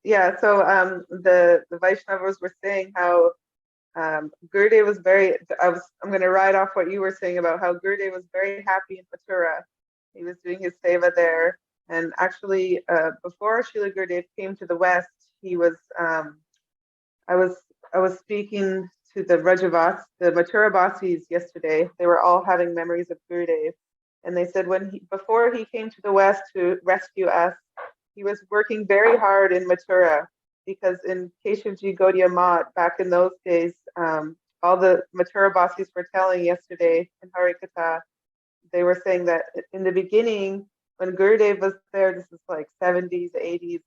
Yeah, so the Vaishnavas were saying how Gurudev was very. I'm going to ride off what you were saying about how Gurudev was very happy in Mathura. He was doing his seva there, and actually, before Srila Gurudev came to the West, he was. I was I was speaking to the Mathura Vasis yesterday. They were all having memories of Gurudev, and they said before he came to the West to rescue us, he was working very hard in Mathura because in Keshavji Gaudiya Math back in those days, all the Mathura Vasis were telling yesterday in Harikatha, they were saying that in the beginning, when Gurudev was there, this is like 70s, 80s,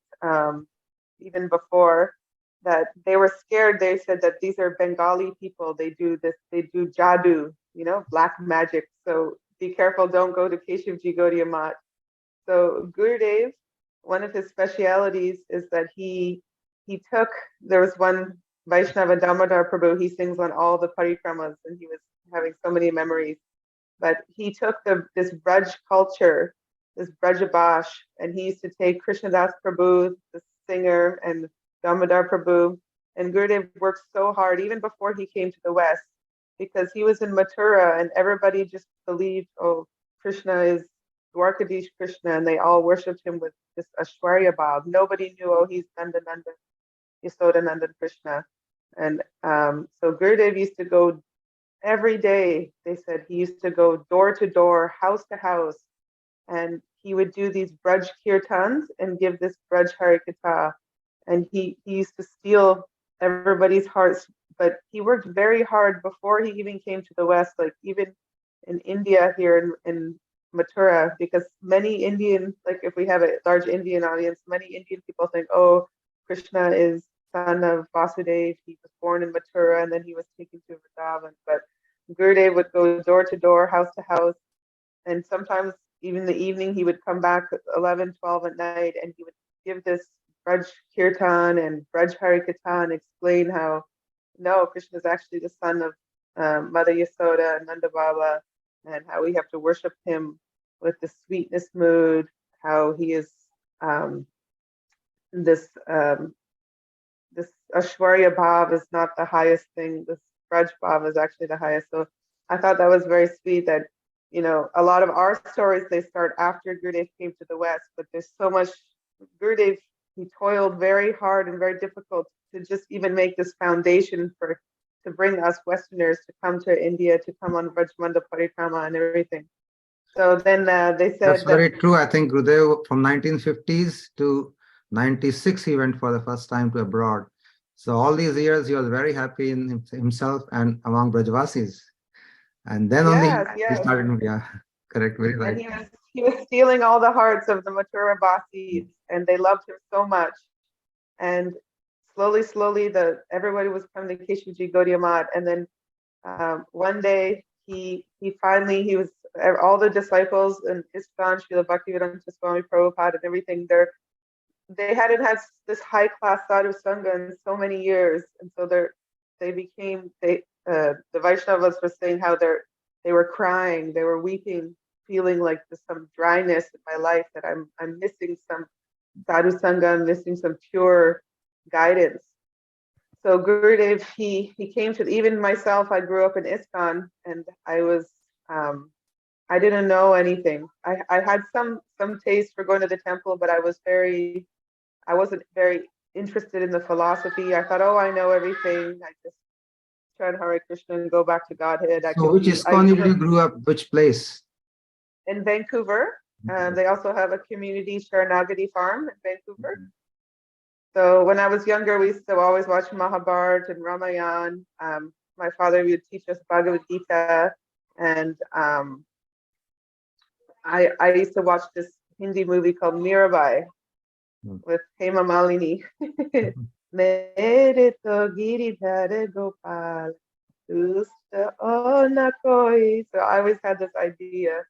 even before, that they were scared. They said that these are Bengali people. They do this, they do jadoo, black magic. So be careful, don't go to Keshavji Gaudiya Math. So Gurudev, one of his specialities is that there was one Vaishnava Damodar Prabhu, he sings on all the parikramas and he was having so many memories. But he took this Braj culture, this Brajabash, and he used to take Krishnadas Prabhu, the singer, and Damodar Prabhu. And Gurudev worked so hard, even before he came to the West, because he was in Mathura and everybody just believed, oh, Krishna is Dwarkadish Krishna, and they all worshipped him with this Ashwarya Bhav. Nobody knew, oh, he's Nanda Nanda, Yasoda Nandan Krishna. And so Gurudev used to go every day. They said he used to go door to door, house to house, and he would do these Braj Kirtans and give this Braj Harikatha. And he used to steal everybody's hearts, but he worked very hard before he even came to the West, like even in India here in Mathura, because many Indian, like if we have a large Indian audience, many Indian people think, oh, Krishna is son of Vasudev. He was born in Mathura and then he was taken to Vrindavan. But Gurudev would go door to door, house to house, and sometimes even the evening he would come back at 11, 12 at night and he would give this Braj Kirtan and Braj Harikatha and explain how, no, Krishna is actually the son of Mother Yasoda and Nanda Baba, and how we have to worship him with the sweetness mood, how he is this Ashwarya Bhav is not the highest thing, this Braj Bhav is actually the highest. So I thought that was very sweet that, a lot of our stories, they start after Gurudev came to the West, but there's so much, Gurudev, he toiled very hard and very difficult to just even make this foundation to bring us Westerners to come to India, to come on Vrajmanda Parikrama and everything. So then they said that's very true. I think Gurudev from 1950s to 96, he went for the first time to abroad. So all these years, he was very happy in himself and among Brajvasis. And then only he started, yeah, correct, very right. And he was stealing all the hearts of the Mathura Vasis, and they loved him so much. And slowly, everybody was coming to Keshavji Gaudiya Math, and then one day he was all the disciples and ISKCON, Srila Bhaktivedhanta Swami Prabhupada and everything. They hadn't had this high class sadhu sangha in so many years, and so the Vaishnavas were saying how they were crying, they were weeping, feeling like there's some dryness in my life, that I'm missing some sadhu sangha, I'm missing some pure guidance. So Gurudev, he came to, even myself, I grew up in ISKCON, and I didn't know anything. I had some taste for going to the temple, but I wasn't very interested in the philosophy. I thought, oh, I know everything. I just chant Hare Krishna and go back to Godhead. So which ISKCON did you grew up? Which place? In Vancouver. They also have a community Sharanagati farm in Vancouver. So when I was younger, we used to always watch Mahabharata and Ramayana. My father would teach us Bhagavad Gita, and I used to watch this Hindi movie called Mirabai with Hema Malini. Mere to Giridhar Gopal, dusta o na koi. So I always had this idea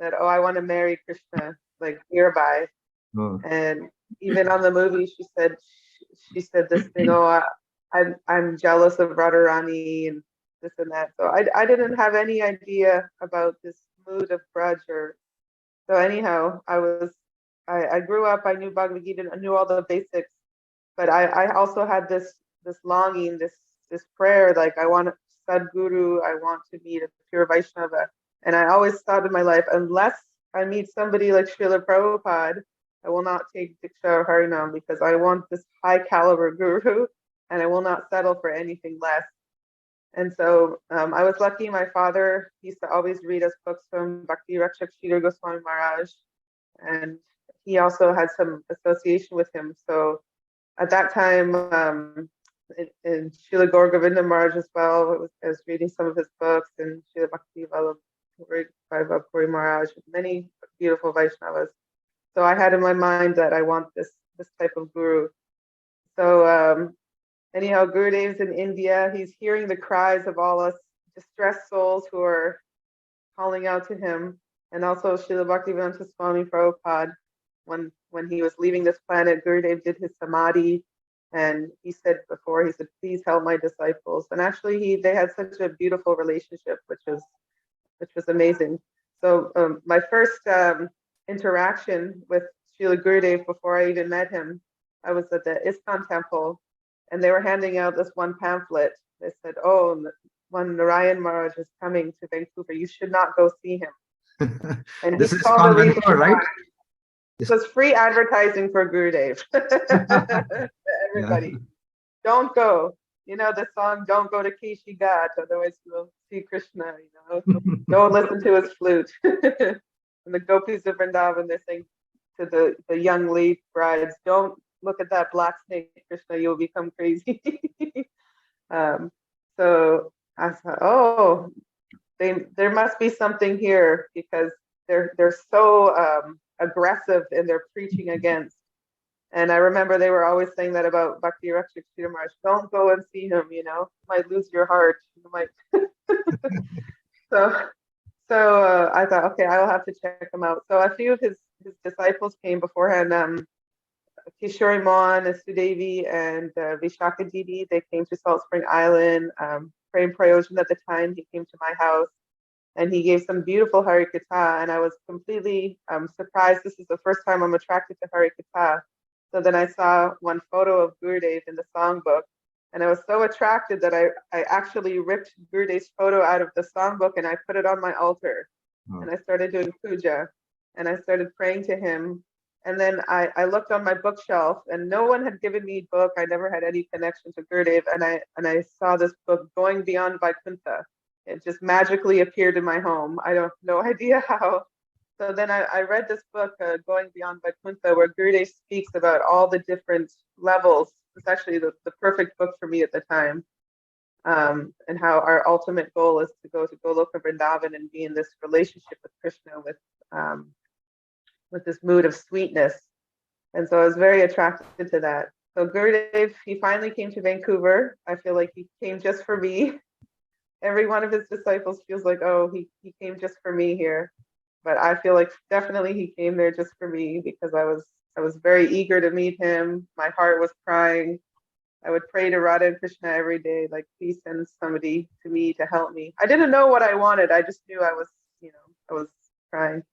that, oh, I want to marry Krishna, like Mirabai. And even on the movie, she said this thing, oh, I'm jealous of Radharani and this and that. So I didn't have any idea about this mood of Braj. So anyhow, I grew up, I knew Bhagavad Gita, I knew all the basics, but I also had this longing, this prayer, like I want Sadguru, I want to meet a pure Vaishnava. And I always thought in my life, unless I meet somebody like Srila Prabhupada, I will not take Diksha or Harinam, because I want this high caliber guru and I will not settle for anything less. And so I was lucky. My father used to always read us books from Bhakti Rakshak Sridhar Goswami Maharaj, and he also had some association with him. So at that time, in Srila Gaur Govinda Maharaj as well, I was reading some of his books, and Srila Bhakti Vallabh Puri Maharaj, many beautiful Vaishnavas. So I had in my mind that I want this type of guru. So anyhow, Gurudev's in India. He's hearing the cries of all us distressed souls who are calling out to him, and also Srila Bhaktivedhanta Swami Prabhupada. When he was leaving this planet, Gurudev did his samadhi, and he said, please help my disciples. And actually, they had such a beautiful relationship, which was amazing. So my first interaction with Srila Gurudev before I even met him, I was at the ISKCON temple, and they were handing out this one pamphlet. They said, "Oh, one Narayana Maharaj is coming to Vancouver. You should not go see him." And This he is saw the reason Vancouver, right? why. It was free advertising for Gurudev. Everybody, don't go. You know the song "Don't Go to Keshi Ghat," otherwise you will see Krishna. You know, don't listen to his flute. And the gopis of Vrindavan, they're saying to the young lead brides, "Don't look at that black snake, Krishna. You'll become crazy." So I thought, oh, there must be something here, because they're so aggressive in their preaching against. And I remember they were always saying that about Bhakti Rakshak Sridhar Maharaj. Don't go and see him, you might lose your heart. You might. So I thought, okay, I will have to check him out. So a few of his disciples came beforehand. Kishori Mohan, Sudevi, and Vishaka Didi, they came to Salt Spring Island. Prem Prayojan at the time, he came to my house, and he gave some beautiful Hari Katha, and I was completely surprised. This is the first time I'm attracted to Hari Katha. So then I saw one photo of Gurudev in the songbook, and I was so attracted that I actually ripped Gurudev's photo out of the songbook and I put it on my altar. And I started doing puja, and I started praying to him. And then I looked on my bookshelf, and no one had given me a book. I never had any connection to Gurudev, and I saw this book, Going Beyond Vaikuntha. It just magically appeared in my home. I don't no idea how. So then I read this book, Going Beyond Vaikuntha, where Gurudev speaks about all the different levels. It's actually the perfect book for me at the time, and how our ultimate goal is to go to Goloka Vrindavan and be in this relationship with Krishna with this mood of sweetness. And so I was very attracted to that. So Gurudev, he finally came to Vancouver. I feel like he came just for me. Every one of his disciples feels like, oh, he came just for me here. But I feel like definitely he came there just for me, because I was very eager to meet him. My heart was crying. I would pray to Radha and Krishna every day, like, please send somebody to me to help me. I didn't know what I wanted. I just knew I was crying.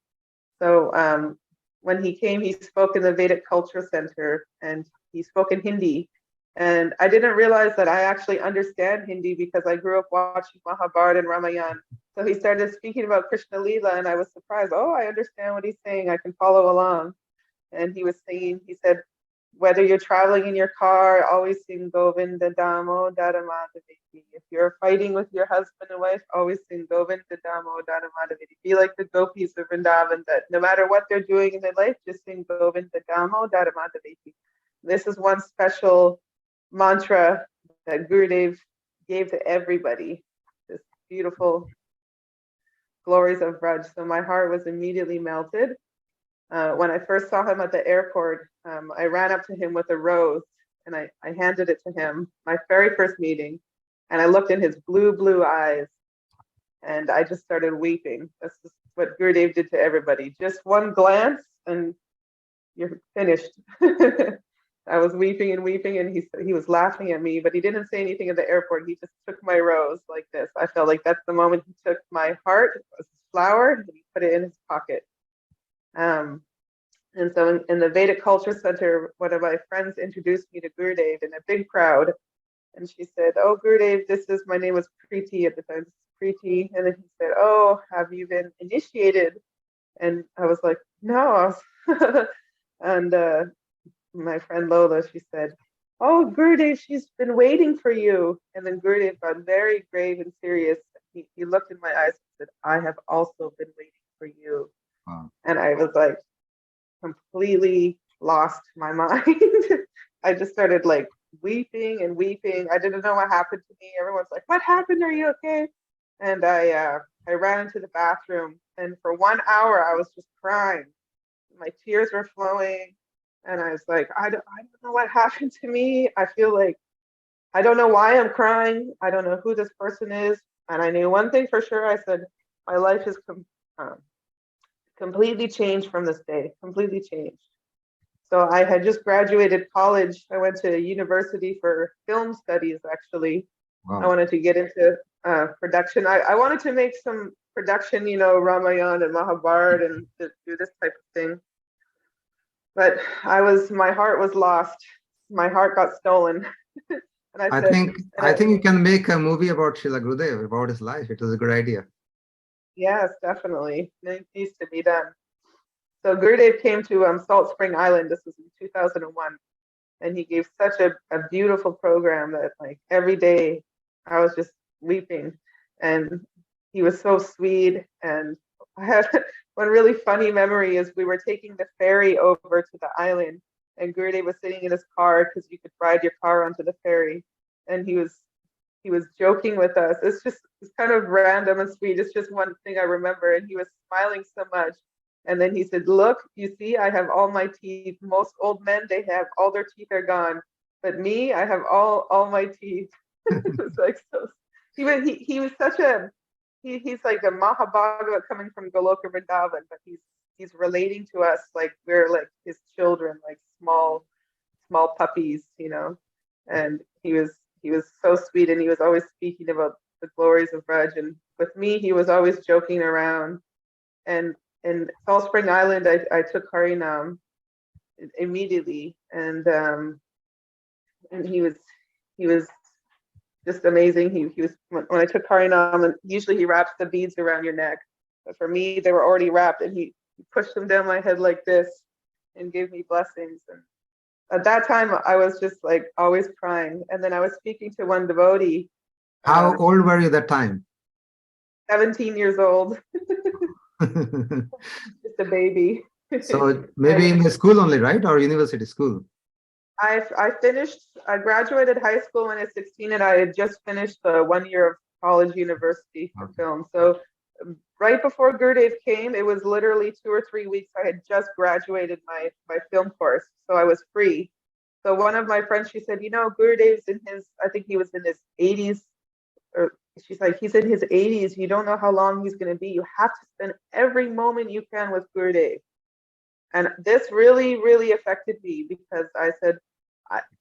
So when he came, he spoke in the Vedic Culture Center, and he spoke in Hindi. And I didn't realize that I actually understand Hindi, because I grew up watching Mahabharata and Ramayana. So he started speaking about Krishna Lila, and I was surprised. Oh, I understand what he's saying. I can follow along. And he was singing, he said, whether you're traveling in your car, always sing Govinda Damo Dadamadaviti. If you're fighting with your husband and wife, always sing Govinda Damo Dadamadaviti. Be like the gopis of Vrindavan, that no matter what they're doing in their life, just sing Govinda Damo Dadamadaviti. This is one special mantra that Gurudev gave to everybody. This beautiful glories of Braj. So my heart was immediately melted. When I first saw him at the airport, I ran up to him with a rose, and I handed it to him, my very first meeting. And I looked in his blue eyes, and I just started weeping. That's just what Gurudev did to everybody. Just one glance and you're finished. I was weeping and weeping, and he was laughing at me, but he didn't say anything at the airport. He just took my rose like this. I felt like that's the moment he took my heart, it was a flower, and he put it in his pocket. And so in the Vedic Culture Center, one of my friends introduced me to Gurudev in a big crowd. And she said, "Oh, Gurudev, my name was Preeti at the time, Preeti." And then he said, "Oh, have you been initiated?" And I was like, "No." And my friend Lola, she said, "Oh, Gurudev, she's been waiting for you." And then Gurudev got very grave and serious. He looked in my eyes and said, "I have also been waiting for you." Wow. And I was like, completely lost my mind. I just started like weeping and weeping. I didn't know what happened to me. Everyone's like, "What happened? Are you okay?" And I ran into the bathroom, and for 1 hour I was just crying. My tears were flowing, and I was like, I don't know what happened to me. I feel like I don't know why I'm crying. I don't know who this person is. And I knew one thing for sure. I said, my life is completely changed from this day, completely changed. So I had just graduated college. I went to university for film studies, actually. I Wow. wanted to get into production. I wanted to make some production, Ramayana and Mahabharata and do this type of thing. But my heart was lost. My heart got stolen. And I I said, think I think you can make a movie about Srila Gurudev, about his life. It was a good idea. yes, definitely. It needs to be done. So Gurudev came to Salt Spring Island. This was in 2001. And he gave such a beautiful program that like every day I was just weeping. And he was so sweet. And I had one really funny memory is we were taking the ferry over to the island, and Gurudev was sitting in his car because you could ride your car onto the ferry. And he was joking with us. It's kind of random and sweet. It's just one thing I remember. And he was smiling so much. And then he said, "Look, you see, I have all my teeth. Most old men, they have all their teeth are gone. But me, I have all my teeth." It's like so. He was such a he's like a Mahabhagava coming from Goloka Vrindavan, but he's relating to us like we're like his children, like small puppies. And he was so sweet, and he was always speaking about the glories of Raj. And with me, he was always joking around. And in Salt Spring Island, I took Harinam immediately, and he was just amazing. He was when I took Harinam, and usually he wraps the beads around your neck, but for me they were already wrapped, and he pushed them down my head like this and gave me blessings. And at that time I was just like always crying. And then I was speaking to one devotee, How uh, old were you that time? 17 years old, just a baby. So maybe And in the school only, right? Or university school? I graduated high school when I was 16, and I had just finished 1 year of college university for Okay. film. So right before Gurdev came, it was literally 2 or 3 weeks. I had just graduated my film course, so I was free. So one of my friends, she said, Gurudev's I think he was in his 80s, or she's like, he's in his 80s. You don't know how long he's going to be. You have to spend every moment you can with Gurudev. And this really, really affected me because I said,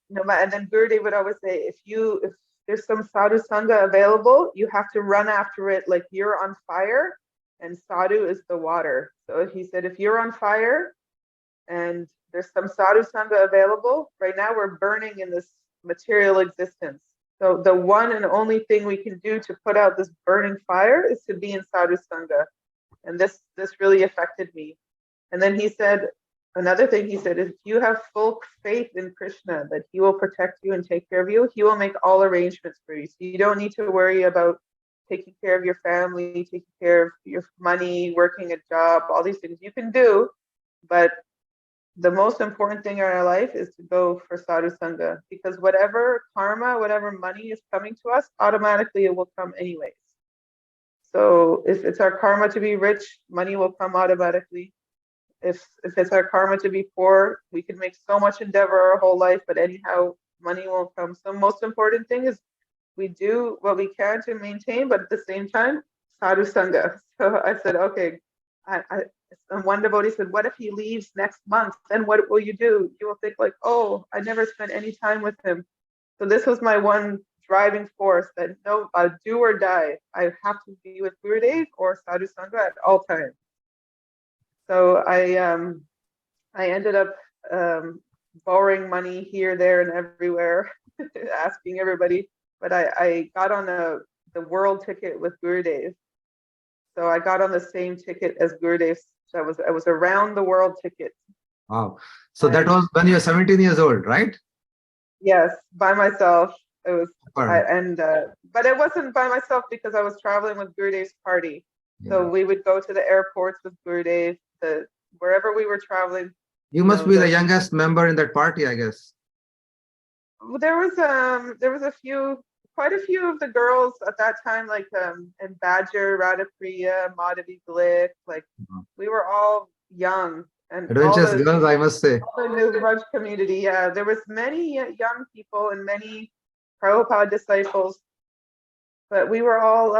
and then Gurudev would always say, if there's some sadhu sangha available, you have to run after it like you're on fire, and sadhu is the water. So he said, if you're on fire and there's some sadhu sangha available, right now we're burning in this material existence. So the one and only thing we can do to put out this burning fire is to be in sadhu sangha. And this really affected me. And then he said, another thing he said is, if you have full faith in Krishna that he will protect you and take care of you, he will make all arrangements for you. So you don't need to worry about taking care of your family, taking care of your money, working a job, all these things you can do. But the most important thing in our life is to go for sadhu sangha, because whatever karma, whatever money is coming to us, automatically it will come anyways. So if it's our karma to be rich, money will come automatically. If it's our karma to be poor, we can make so much endeavor our whole life, but anyhow, money won't come. So most important thing is we do what we can to maintain, but at the same time, sadhu sangha. So I said, okay. And one devotee said, what if he leaves next month? Then what will you do? You will think like, oh, I never spent any time with him. So this was my one driving force, that no, I do or die. I have to be with Gurudev or sadhu sangha at all times. So I ended up borrowing money here, there, and everywhere, asking everybody. But I got on the world ticket with Gurudev. So I got on the same ticket as Gurudev. So I was around the world ticket. Wow. So that was when you were 17 years old, right? Yes, by myself. It was, Super. but it wasn't by myself because I was traveling with Gurudev's party. Yeah. So we would go to the airports with Gurudev, wherever we were traveling. You must be the youngest member in that party, I guess. There was quite a few of the girls at that time, like and Badger, Radhapriya, Madhavi Glick, like we were all young and Adventurous girls, I must say. all the New Raj community. Yeah, there was many young people and many Prabhupada disciples, but we were all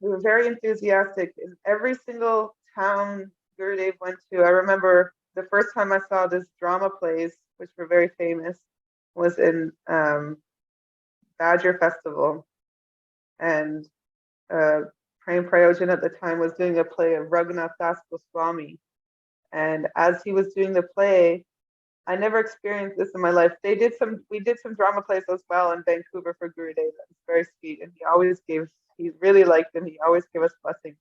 we were very enthusiastic in every single town Gurudev went to. I remember the first time I saw this drama plays, which were very famous, was in Badger Festival, and Prem Prayojan at the time was doing a play of Raghunath Das Goswami, and as he was doing the play, I never experienced this in my life. We did some drama plays as well in Vancouver for Gurudeva. It was very sweet, and he really liked them. He always gave us blessings.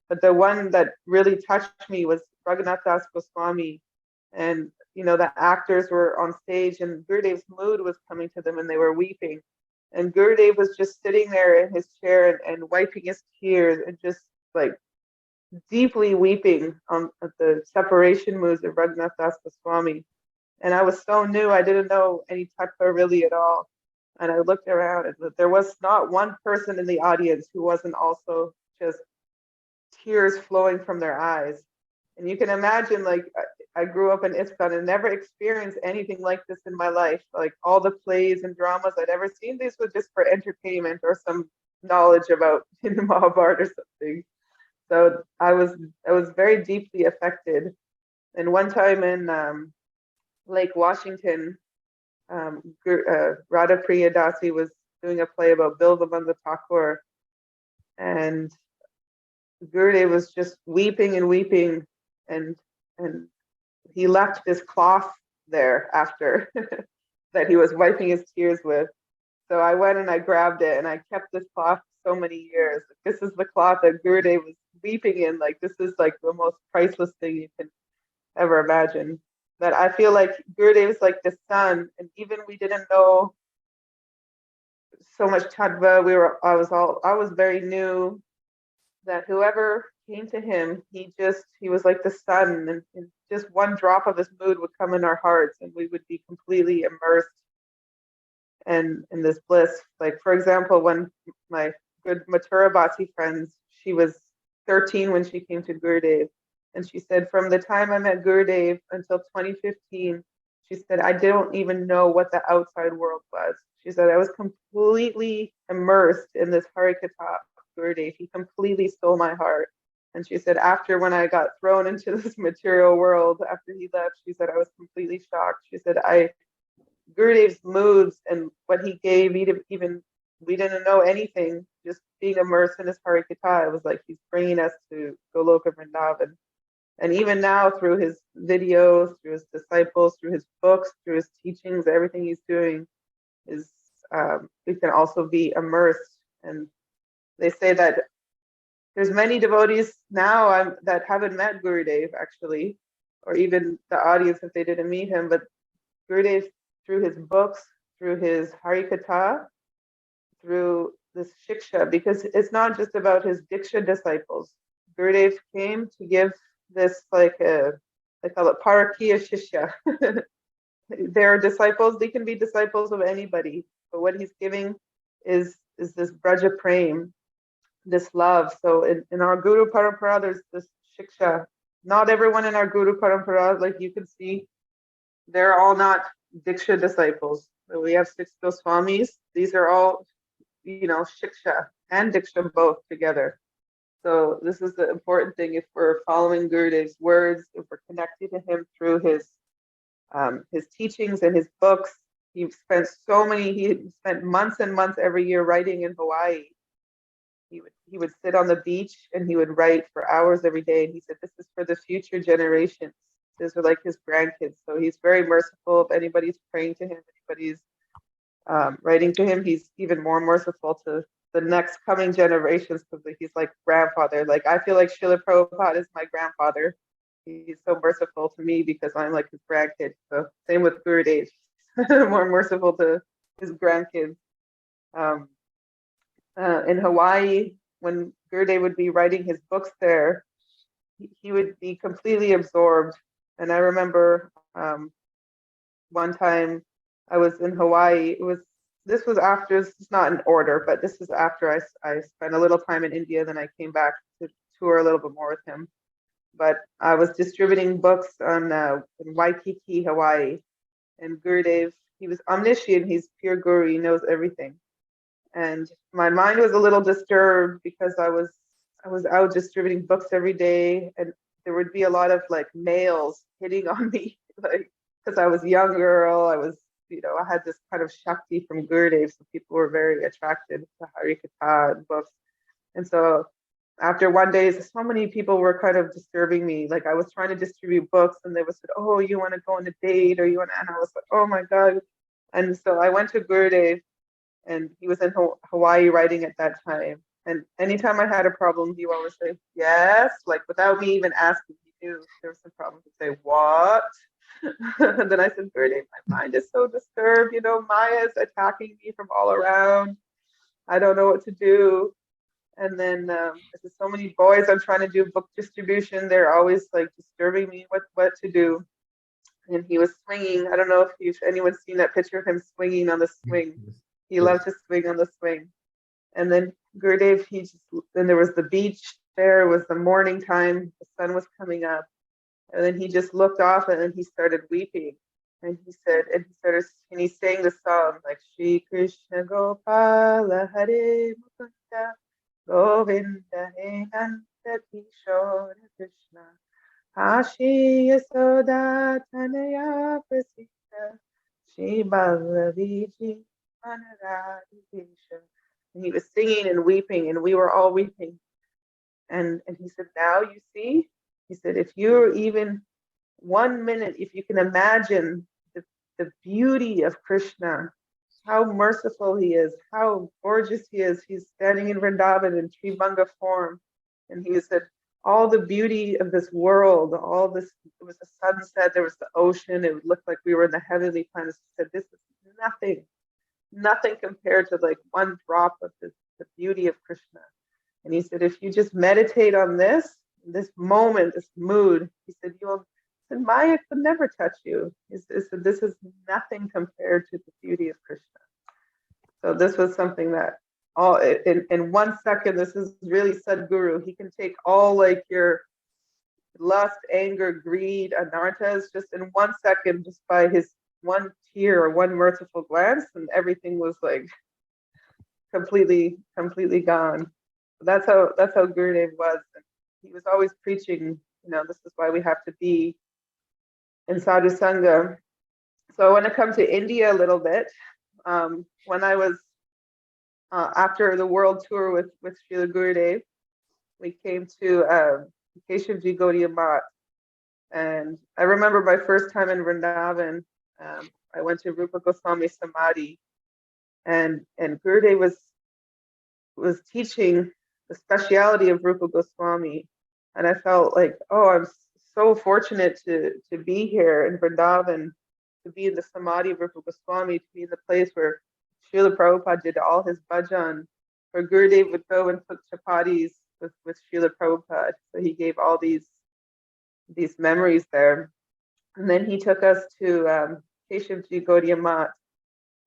But the one that really touched me was Raghunath Das Goswami, and the actors were on stage, and Gurudev's mood was coming to them, and they were weeping. And Gurudev was just sitting there in his chair and wiping his tears and just like deeply weeping at the separation moods of Raghunath Das Goswami. And I was so new, I didn't know any tattva really at all. And I looked around, and there was not one person in the audience who wasn't also just tears flowing from their eyes. And you can imagine, like, I grew up in ISKCON and never experienced anything like this in my life. Like all the plays and dramas I'd ever seen, these were just for entertainment or some knowledge about Mahabharata or something. So I was very deeply affected. And one time in Lake Washington, Radha Priya Dasi was doing a play about Bilvabandha Thakur, and Gurudev was just weeping and weeping, and he left this cloth there after that he was wiping his tears with. So I went and I grabbed it, and I kept this cloth so many years. This is the cloth that Gurudev was weeping in. Like, this is like the most priceless thing you can ever imagine. That I feel like Gurudev is like the sun, and even we didn't know so much tattva. I was very new. That whoever came to him, he was like the sun, and just one drop of his mood would come in our hearts, and we would be completely immersed in this bliss. Like, for example, when my good Mathura Bhatti friends, she was 13 when she came to Gurudev, and she said, from the time I met Gurudev until 2015, she said, I don't even know what the outside world was. She said, I was completely immersed in this Harikatha Gurudev. He completely stole my heart. And she said, after when I got thrown into this material world, after he left, she said, I was completely shocked. She said, Gurudev's moods and what he gave, even we didn't know anything, just being immersed in his Harikatha, it was like he's bringing us to Goloka Vrindavan. And even now, through his videos, through his disciples, through his books, through his teachings, everything he's doing is, we can also be immersed. And they say that there's many devotees now that haven't met Gurudev, actually, or even the audience if they didn't meet him, but Gurudev, through his books, through his Harikatha, through this Shiksha, because it's not just about his Diksha disciples. Gurudev came to give this, they call it Parakiya Shishya. They're disciples, they can be disciples of anybody, but what he's giving is this Braja Prem, this love. So in our Guru Parampara, there's this Shiksha. Not everyone in our Guru Parampara, like you can see, they're all not Diksha disciples. So we have 6 Goswamis. These are all, Shiksha and Diksha both together. So this is the important thing. If we're following Gurudev's words, if we're connected to him through his teachings and his books, he spent months and months every year writing in Hawaii. He would sit on the beach and he would write for hours every day. And he said, this is for the future generations these are like his grandkids. So he's very merciful. If anybody's praying to him, anybody's writing to him, he's even more merciful to the next coming generations because he's like grandfather. Like I feel like Srila Prabhupada is my grandfather. He's so merciful to me because I'm like his grandkid. So same with Gurudev, more merciful to his grandkids. Um, in Hawaii, when Gurudev would be writing his books there, he would be completely absorbed. And I remember one time I was in Hawaii. This was after, this is not in order, but this is after I spent a little time in India. Then I came back to tour a little bit more with him. But I was distributing books in Waikiki, Hawaii. And Gurudev, he was omniscient. He's pure guru. He knows everything. And my mind was a little disturbed because I was out distributing books every day, and there would be a lot of like males hitting on me, like because I was a young girl. I was, I had this kind of Shakti from Gurudev, so people were very attracted to Harikatha and books. And so after one day, so many people were kind of disturbing me. Like I was trying to distribute books, and they would say, "Oh, you want to go on a date, or you want to?" And I was like, "Oh my God!" And so I went to Gurudev, and he was in Hawaii writing at that time. And anytime I had a problem, he would always say, "Yes," like without me even asking. He knew there was some problem. He'd say, "What?" And then I said, "Gurudev, my mind is so disturbed. Maya is attacking me from all around. I don't know what to do." And then there's so many boys I'm trying to do book distribution. They're always like disturbing me what to do. And he was swinging. I don't know if anyone's seen that picture of him swinging on the swing. He loved to swing on the swing. And then Gurudev, then there was the beach there. It was the morning time. The sun was coming up. And then he just looked off, and then he started weeping. And he sang the song like Shri Krishna Gopala Hare Mukunda Govinda He Nanda Kishore Krishna Kashi Yasoda Tanaya Prasita Shri Balaviji Manaradi. And he was singing and weeping, and we were all weeping. And he said, "Now you see," he said, "if you're even 1 minute, if you can imagine the beauty of Krishna, how merciful he is, how gorgeous he is. He's standing in Vrindavan in Tribhanga form." And he said, all the beauty of this world, all this, it was the sunset, there was the ocean, it would look like we were in the heavenly planets. He said, "This is nothing compared to like one drop of the beauty of Krishna." And he said, "If you just meditate on this moment, this mood," he said, Maya could never touch you. He said, "This is nothing compared to the beauty of Krishna." So this was something that all in 1 second, this is really Sadhguru. He can take all like your lust, anger, greed, anarthas just in 1 second, just by his one tear or one merciful glance, and everything was like completely gone. That's how Gurudev was. And he was always preaching, this is why we have to be in Sadhu Sangha. So I want to come to India a little bit. When I was after the world tour with Srila Gurudev, we came to Keshavji Gaudiya Math. And I remember my first time in Vrindavan, I went to Rupa Goswami Samadhi, and Gurudev was teaching the speciality of Rupa Goswami. And I felt like, oh, I'm so fortunate to be here in Vrindavan, to be in the Samadhi of Rupa Goswami, to be in the place where Srila Prabhupada did all his bhajan, where Gurudev would go and cook chapatis with Srila Prabhupada. So he gave all these memories there. And then he took us to Keshavji Gaudiya Math.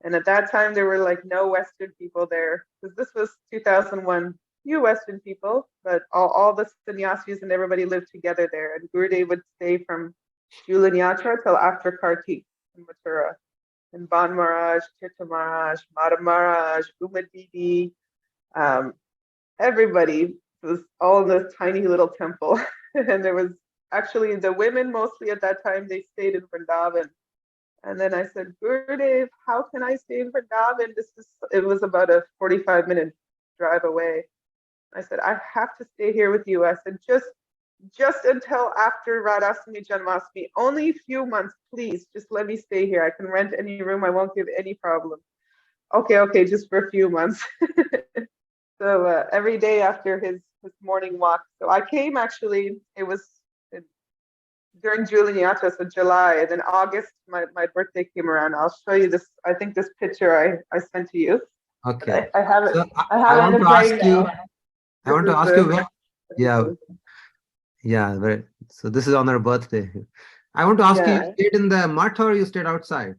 And at that time, there were like no Western people there, because this was 2001. Few Western people, but all the sannyasis and everybody lived together there. And Gurudev would stay from Julan Yatra till after Kartik in Mathura. And Ban Maharaj, Tirtha Maharaj, Madhav Maharaj, Uma Didi, everybody was all in this tiny little temple. And there was actually the women mostly at that time, they stayed in Vrindavan. And then I said, "Gurudev, how can I stay in Vrindavan? It was about a 45-minute drive away." I said, "I have to stay here with you." I said, just until after Radhastami Janmashtami. Only a few months, please. Just let me stay here. I can rent any room. I won't give any problem. Okay, just for a few months. So every day after his morning walk. So I came actually, it was during Juliata, so July, and then August, my birthday came around. I'll show you this. I think this picture I sent to you. Okay. I have it. So I have I it want in to frame ask you. now. I want to This is ask you where. Yeah, yeah. So this is on her birthday. I want to ask you, Yeah. you stayed in the mutt or you stayed outside?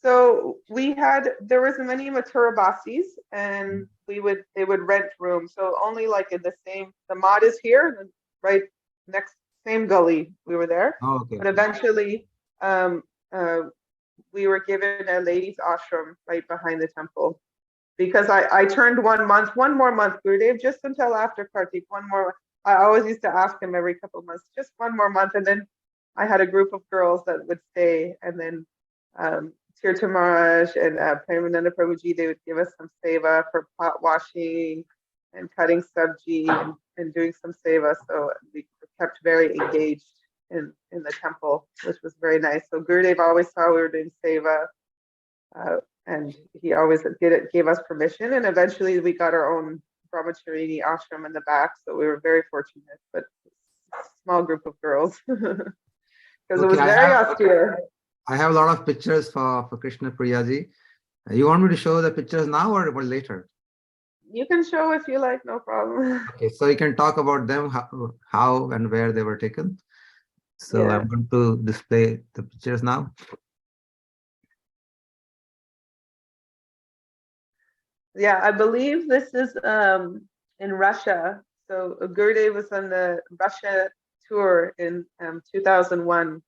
So there was many Mathura Basis, and they would rent rooms. So only like in the mod is here, right next, same gully, we were there. Oh, okay. But eventually, um, uh, we were given a ladies' ashram right behind the temple, because I turned 1 month, one more month, Gurudev, just until after Kartik, one more. I always used to ask him every couple of months, just one more month, and then I had a group of girls that would stay, and then Tirtha Maharaj and Premananda Prabhuji, they would give us some seva for pot washing and cutting sabji and doing some seva. So we kept very engaged in the temple, which was very nice. So Gurudev always saw we were doing seva, and he always gave us permission. And eventually we got our own brahmacharini ashram in the back. So we were very fortunate, but small group of girls, because it was very austere. I have a lot of pictures for Krishna Priyaji. You want me to show the pictures now or later? You can show if you like, no problem. Okay, so you can talk about them, how and where they were taken. So Yeah. I'm going to display the pictures now. Yeah, I believe this is in Russia. So Gurudev was on the Russia tour in 2001.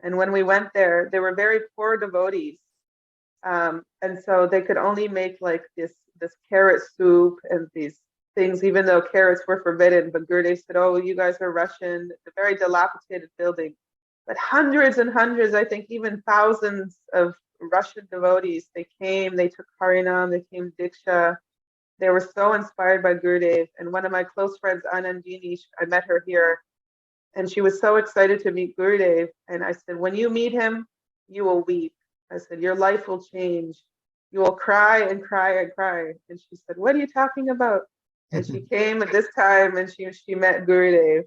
And when we went there, they were very poor devotees. And so they could only make like this carrot soup and these things, even though carrots were forbidden. But Gurudev said, "Oh, you guys are Russian," a very dilapidated building. But hundreds and hundreds, I think even thousands of Russian devotees, they came, they took Harinam, they came Diksha. They were so inspired by Gurudev. And one of my close friends, Anandini, I met her here, and she was so excited to meet Gurudev. And I said, when you meet him, you will weep. I said, your life will change. You will cry and cry and cry. And she said, what are you talking about? And she came at this time and she met Gurudev.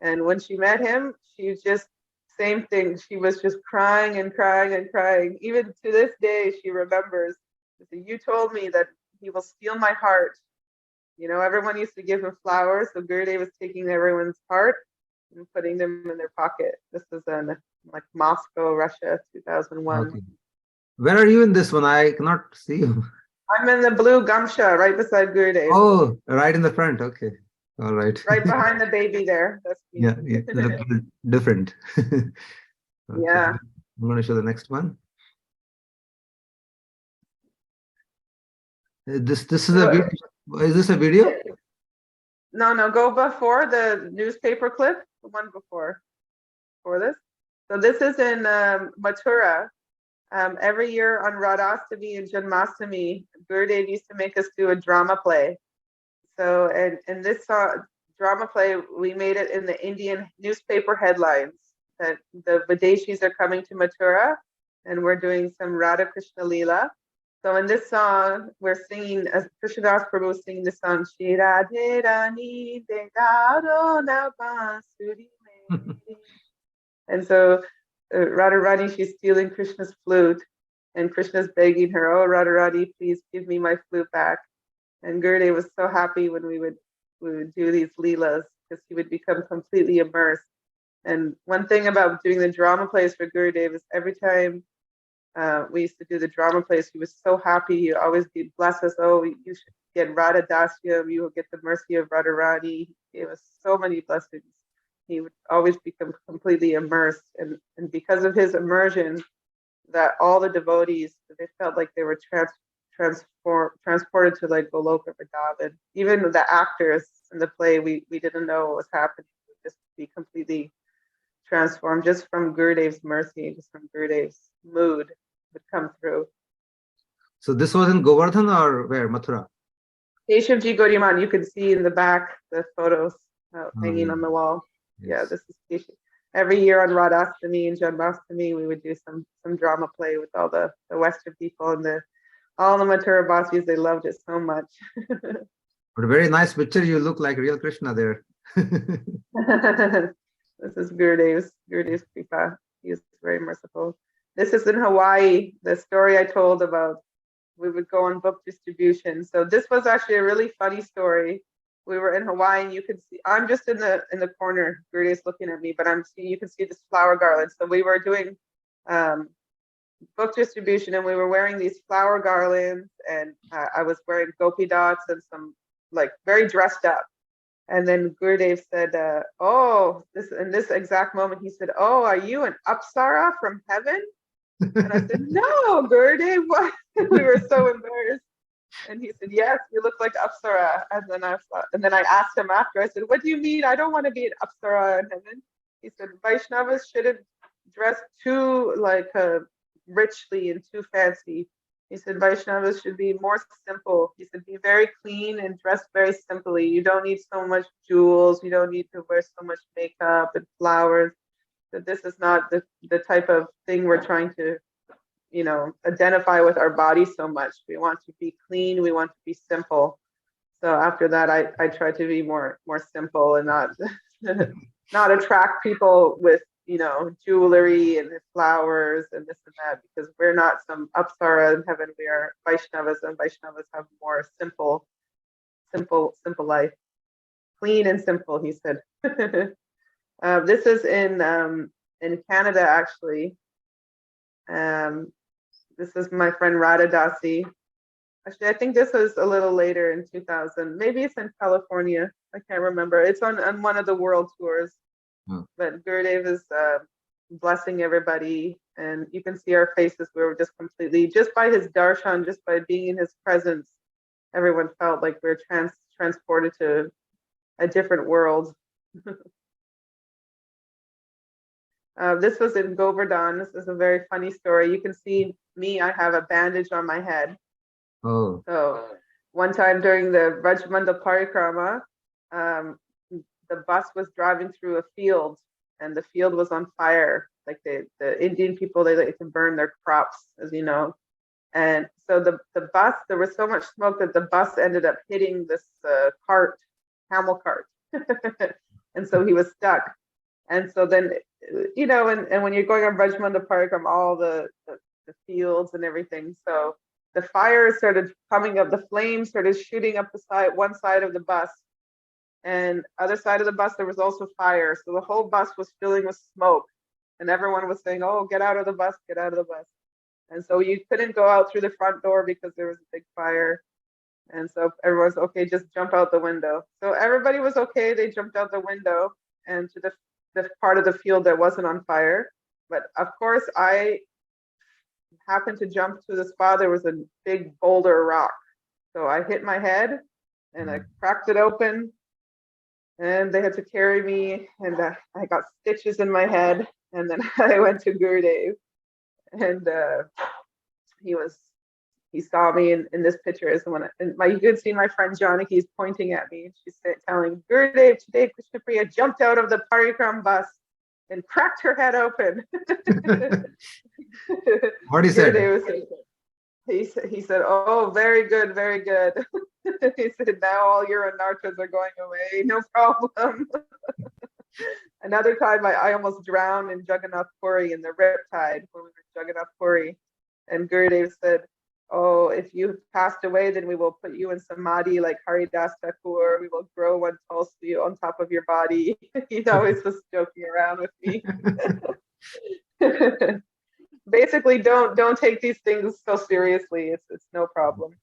And when she met him, she just, same thing. She was just crying and crying and crying. Even to this day, she remembers. You told me that he will steal my heart. You know, everyone used to give him flowers. So Gurudev was taking everyone's heart and putting them in their pocket. This was in like Moscow, Russia, 2001. Okay. Where are you in this one? I cannot see you. I'm in the blue gamsha right beside Gurudev. Oh, right in the front. Okay. All right. Right behind the baby there. That's me. Yeah, it looks different. Okay. Yeah. I'm going to show the next one. This is a video. Is this a video? No, go before the newspaper clip, the one before this. So this is in Mathura. Every year on Radhastami and Janmashtami, Gurudev used to make us do a drama play. So, and this drama play, we made it in the Indian newspaper headlines that the Videshis are coming to Mathura, and we're doing some Radha Krishna Leela. So in this song, we're singing, as Krishnadas Prabhu was singing the song, Shri Radhe Rani De Daro Na Bansuri Me. And so Radharani, she's stealing Krishna's flute, and Krishna's begging her, "Oh, Radharani, please give me my flute back." And Gurudev was so happy when we would do these leelas, because he would become completely immersed. And one thing about doing the drama plays for Gurudev is every time we used to do the drama plays, he was so happy. He always bless us. "Oh, you should get Radha Dasyam. You will get the mercy of Radharani." He gave us so many blessings. He would always become completely immersed. And because of his immersion, that all the devotees, they felt like they were transported to like Goloka Vrindavan. Even the actors in the play, we didn't know what was happening. We would just be completely transformed just from Gurudev's mercy, just from Gurudev's mood would come through. So this was in Govardhan or where? Mathura? Keshavji Gaudiman, you can see in the back the photos. hanging on the wall. Yeah, Yes. this is every year on Radhastami and Janmashtami, we would do some drama play with all the Western people and all the Mathura Basis. They loved it so much. But a very nice picture. You look like real Krishna there. This is Gurudev's Kripa. He is very merciful. This is in Hawaii. The story I told about we would go on book distribution. So this was actually a really funny story. We were in Hawaii, and you could see I'm just in the corner. Gurudev's looking at me, but you can see this flower garland. So we were doing book distribution, and we were wearing these flower garlands, and I was wearing gopi dots and some like very dressed up. And then Gurudev said, in this exact moment, he said, "Oh, are you an Apsara from heaven?" And I said, "No, Gurudev, what?" We were so embarrassed. And he said, "Yes, you look like Apsara." And then I asked him after, I said, "What do you mean? I don't want to be an Apsara in heaven." He said, "Vaishnavas shouldn't dress too like richly and too fancy." He said, "Vaishnavas should be more simple." He said, "Be very clean and dress very simply. You don't need so much jewels. You don't need to wear so much makeup and flowers. That this is not the type of thing we're trying to, identify with our body so much. We want to be clean. We want to be simple." So after that, I tried to be more simple and not not attract people with jewelry and flowers and this and that, because we're not some Apsara in heaven. We are Vaishnavas, and Vaishnavas have more simple life. Clean and simple, he said. This is in Canada, actually. This is my friend Radha Dasi. Actually, I think this was a little later in 2000. Maybe it's in California. I can't remember. It's on one of the world tours. But Gurudev is blessing everybody, and you can see our faces. We were just completely, just by his darshan, just by being in his presence, everyone felt like we were transported to a different world. This was in Govardhan. This is a very funny story. You can see me. I have a bandage on my head. Oh. So one time during the Rajmanda Parikrama, the bus was driving through a field, and the field was on fire. Like the Indian people, they like to burn their crops, as you know. And so the bus, there was so much smoke that the bus ended up hitting this camel cart. And so he was stuck. And so then, and when you're going on Rajmanda Parikram, all the fields and everything. So the fire started coming up, the flames started shooting up one side of the bus. And other side of the bus, there was also fire. So the whole bus was filling with smoke. And everyone was saying, "Oh, get out of the bus, get out of the bus." And so you couldn't go out through the front door because there was a big fire. And so everyone's okay, just jump out the window. So everybody was okay. They jumped out the window and to the part of the field that wasn't on fire. But of course, I happened to jump to the spot. There was a big boulder rock. So I hit my head and I cracked it open. And they had to carry me, and I got stitches in my head. And then I went to Gurudev, and he saw me in this picture. You could see my friend Janaki is pointing at me, and she's telling Gurudev, "Today Krishnapriya jumped out of the Parikram bus and cracked her head open." What he said? He said, "Oh, very good, very good." He said, "Now all your anarthas are going away, no problem." Another time, I almost drowned in Jagannath Puri in the riptide when we were in Jagannath Puri, and Gurudev said, "Oh, if you passed away, then we will put you in samadhi like Haridas Thakur. We will grow one tulsi on top of your body." He always was joking around with me. Basically, don't take these things so seriously. It's no problem.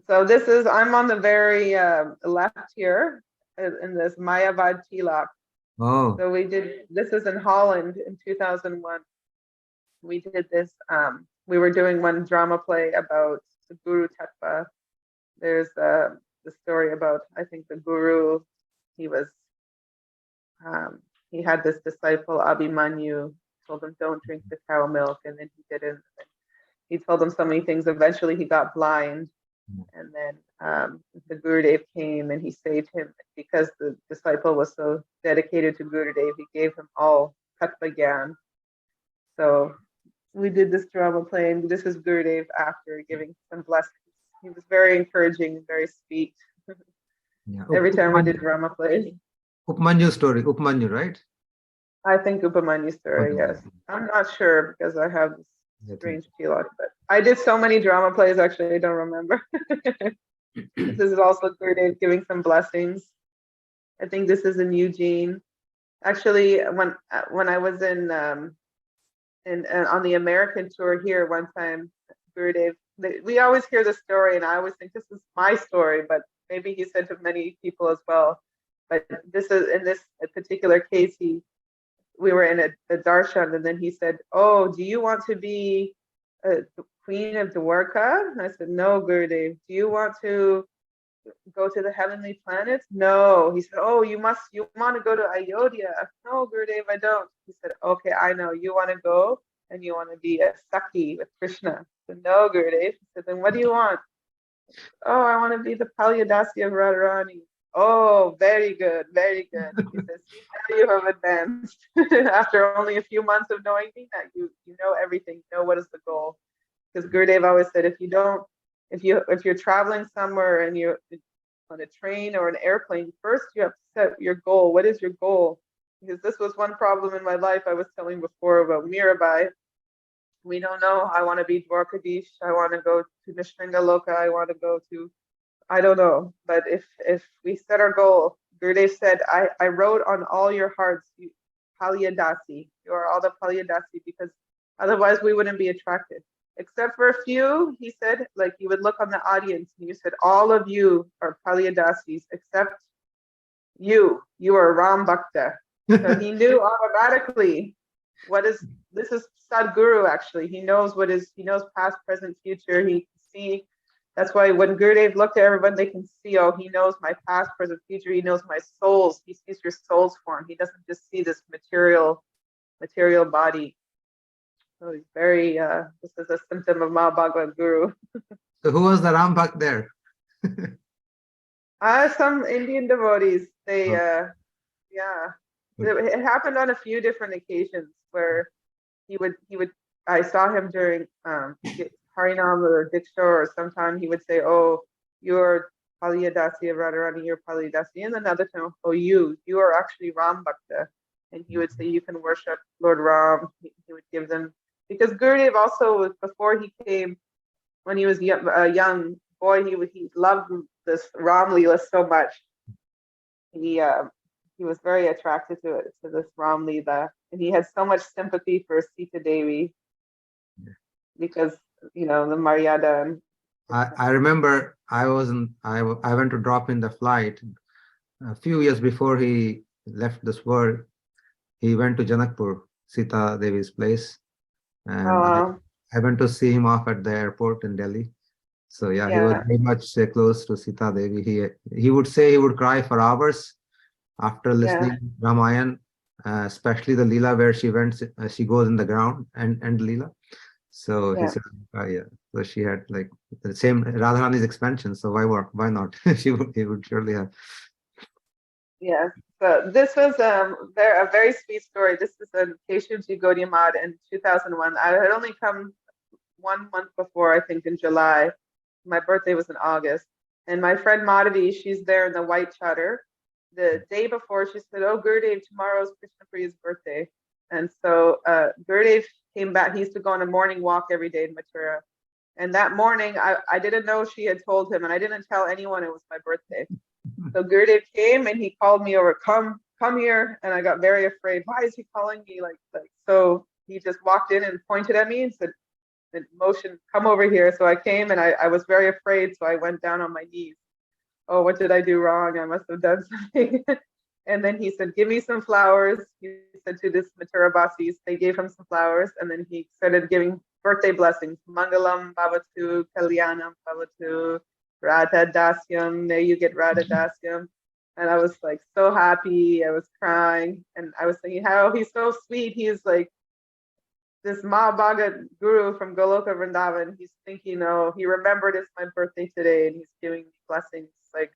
So I'm on the very left here in this Mayavad Tilak. Oh. So this is in Holland in 2001. We did this, we were doing one drama play about the Guru Tattva. There's the story about, I think the Guru, he had this disciple, Abhimanyu, told him, "Don't drink the cow milk," and then he didn't. He told him so many things. Eventually he got blind. And then the Gurudev came and he saved him because the disciple was so dedicated to Gurudev. He gave him all Tattva Gyan. So we did this drama play, and this is Gurudev after giving some blessings. He was very encouraging, very sweet. Yeah. Every time we did drama plays. Upmanyu story, Upmanyu, right? I think Upamanyu story, yes. I'm not sure because I have this strange feeling, but I did so many drama plays, actually, I don't remember. This is also Gurudev giving some blessings. I think this is in Eugene. Actually, when I was in on the American tour here one time, Gurudev, we always hear the story, and I always think this is my story, but maybe he said to many people as well. But this is in this particular case, we were in a darshan, and then he said, "Oh, do you want to be the queen of Dwarka?" And I said, "No, Gurudev. Do you want to go to the heavenly planets?" "No." He said, "Oh, you want to go to Ayodhya?" "No, Gurudev, I don't." He said, "Okay, I know. You want to go and you want to be a Sakhi with Krishna." I said, "No, Gurudev." He said, "Then what do you want?" "Oh, I want to be the Palyadasi of Radharani." "Oh, very good, very good." He says, "See, now you have advanced." After only a few months of knowing me, that you know everything, you know what is the goal. Because Gurudev always said, if you're traveling somewhere and you're on a train or an airplane, first you have to set your goal. What is your goal? Because this was one problem in my life. I was telling before about Mirabai. We don't know. I want to be Dwarkadish. I want to go to Nishringaloka. I want to go to, I don't know. But if we set our goal, Gurudev said, I wrote on all your hearts, Palyadasi. You are all the Palyadasi, because otherwise we wouldn't be attracted. Except for a few, he said, like you would look on the audience and you said, all of you are Palyadasis except you. You are Ram Bhakta. So he knew automatically this is Sadguru actually. He knows he knows past, present, future. He can see. That's why when Gurudev looked at everyone, they can see, oh, he knows my past, present, future. He knows my souls. He sees your soul's form. He doesn't just see this material body. So he's very, this is a symptom of Mahabhagavad Guru. So who was the Ram Bhakt there? Some Indian devotees, they, yeah. It happened on a few different occasions where he would, I saw him during Harinam or Diksha, or sometime he would say, oh, you're Palyadasi of Radharani, you're Palyadasi. And another time, oh, you are actually Ram Bhakta. And he would say, you can worship Lord Ram. He would give them, because Gurudev also, before he came, when he was a young boy, he loved this Ram Leela so much. He was very attracted to this Ram Leela, and he had so much sympathy for Sita Devi because the Maryada. I remember I went to drop in the flight a few years before he left this world. He went to Janakpur, Sita Devi's place, and I went to see him off at the airport in Delhi. So yeah, he was very much close to Sita Devi. He would say he would cry for hours after listening Ramayan, especially the Leela where she goes in the ground and Leela. So he said, so she had like the same Radharani's expansion. So why not? He would surely have. Yes. So this was a very sweet story. This is a Keshavji Gaudiya Math in 2001. I had only come 1 month before, I think in July. My birthday was in August. And my friend Madhavi, she's there in the white chatter. The day before, she said, oh, Gurudev, tomorrow's Krishna Priya's birthday. And so Gurudev came back. He used to go on a morning walk every day in Mathura. And that morning, I didn't know she had told him, and I didn't tell anyone it was my birthday. So Gurudev came and he called me over, come here. And I got very afraid. Why is he calling me? Like so he just walked in and pointed at me and said, motion, come over here. So I came and I was very afraid. So I went down on my knees. Oh, what did I do wrong? I must have done something. And then he said, give me some flowers. He said to this Mathura Basis, they gave him some flowers. And then he started giving birthday blessings. Mangalam Bhavatu, Kalyanam Bhavatu, Radha Dasyam. There you get Radha Dasyam. And I was like so happy. I was crying. And I was thinking how he's so sweet. He's like, this Mahabhaga guru from Goloka Vrindavan, he's thinking, oh, he remembered it's my birthday today and he's giving me blessings. Like,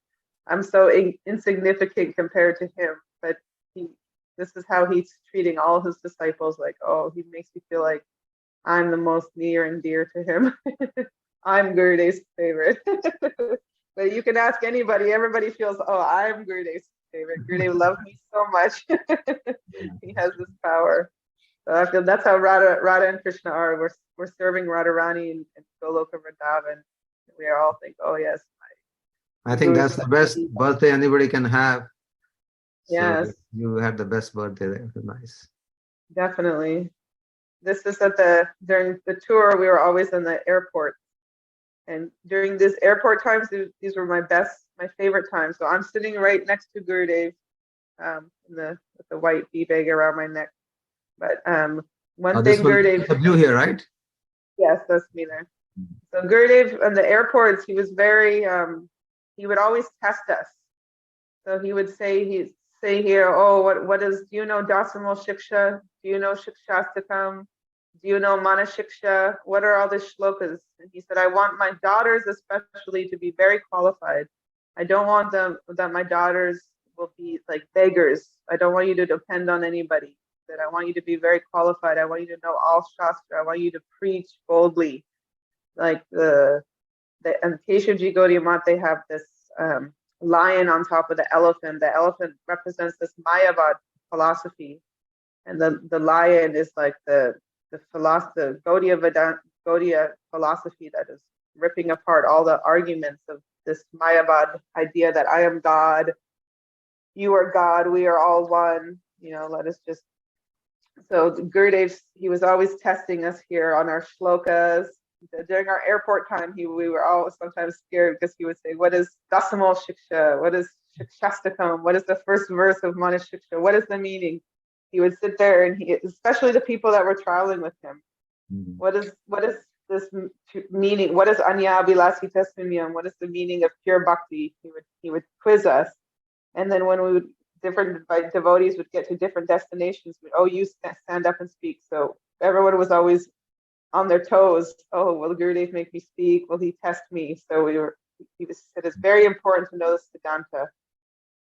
I'm so insignificant compared to him, but this is how he's treating all his disciples. Like, oh, he makes me feel like I'm the most near and dear to him. I'm Gurudev's favorite. But you can ask anybody, everybody feels, oh, I'm Gurudev's favorite. Gurudev loves me so much. He has this power. So I feel that's how Radha and Krishna are. We're serving Radharani in Goloka Vrindavan. We all think, oh yes. I think that's the best birthday anybody can have. Yes. So you had the best birthday there. Nice. Definitely. This is during the tour, we were always in the airport. And during this airport times, these were my favorite times. So I'm sitting right next to Gurudev, with the white bee bag around my neck. But one thing Gurudev, the blue here, right? Yes, that's me there. So Gurudev on the airports, he was very he would always test us. So he would say here, oh, what is, do you know Dasamal Shiksha? Do you know Shikshastakam? Do you know Mana Shiksha? What are all the shlokas? And he said, I want my daughters especially to be very qualified. I don't want that my daughters will be like beggars. I don't want you to depend on anybody. That I want you to be very qualified. I want you to know all Shastra. I want you to preach boldly. Like and Keshavji Gaudiya Mat, they have this lion on top of the elephant. The elephant represents this Mayavad philosophy. And the lion is like the philosophy, Gaudiya philosophy that is ripping apart all the arguments of this Mayavad idea that I am God, you are God, we are all one. Let us just. So Gurudev, he was always testing us here on our shlokas. During our airport time, we were all sometimes scared because he would say, what is Dasamal Shiksha? What is Shikshastakam? What is the first verse of Mana Shiksha? What is the meaning? He would sit there and especially the people that were traveling with him. Mm-hmm. What is this meaning? What is Anya Abhilasita Sunyam? What is the meaning of pure bhakti? He would quiz us. And then when different devotees would get to different destinations, you stand up and speak. So everyone was always on their toes. Oh, will Gurudev make me speak? Will he test me? So he said it's very important to know the Siddhanta.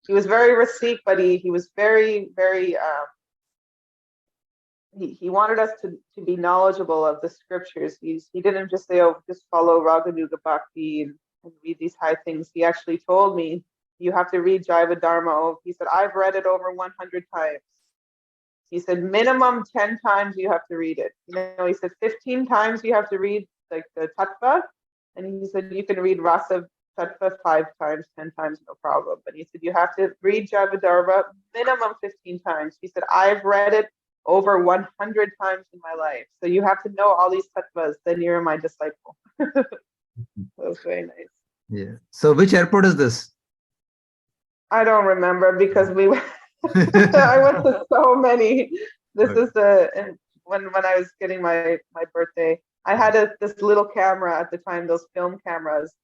He was very Rasik, but he was very, very, he wanted us to be knowledgeable of the scriptures. He didn't just say, oh, just follow Raganuga Bhakti and read these high things. He actually told me, you have to read Jaiva Dharma. Oh, he said, I've read it over 100 times. He said, minimum 10 times you have to read it. He said 15 times you have to read like the tattva. And he said, you can read Rasa tattva 5 times, 10 times, no problem. But he said, you have to read Jaiva Dharma minimum 15 times. He said, I've read it over 100 times in my life. So you have to know all these tattvas, then you're my disciple. That was very nice. Yeah. So which airport is this? I don't remember because I went to so many. This is when I was getting my birthday. I had this little camera at the time, those film cameras,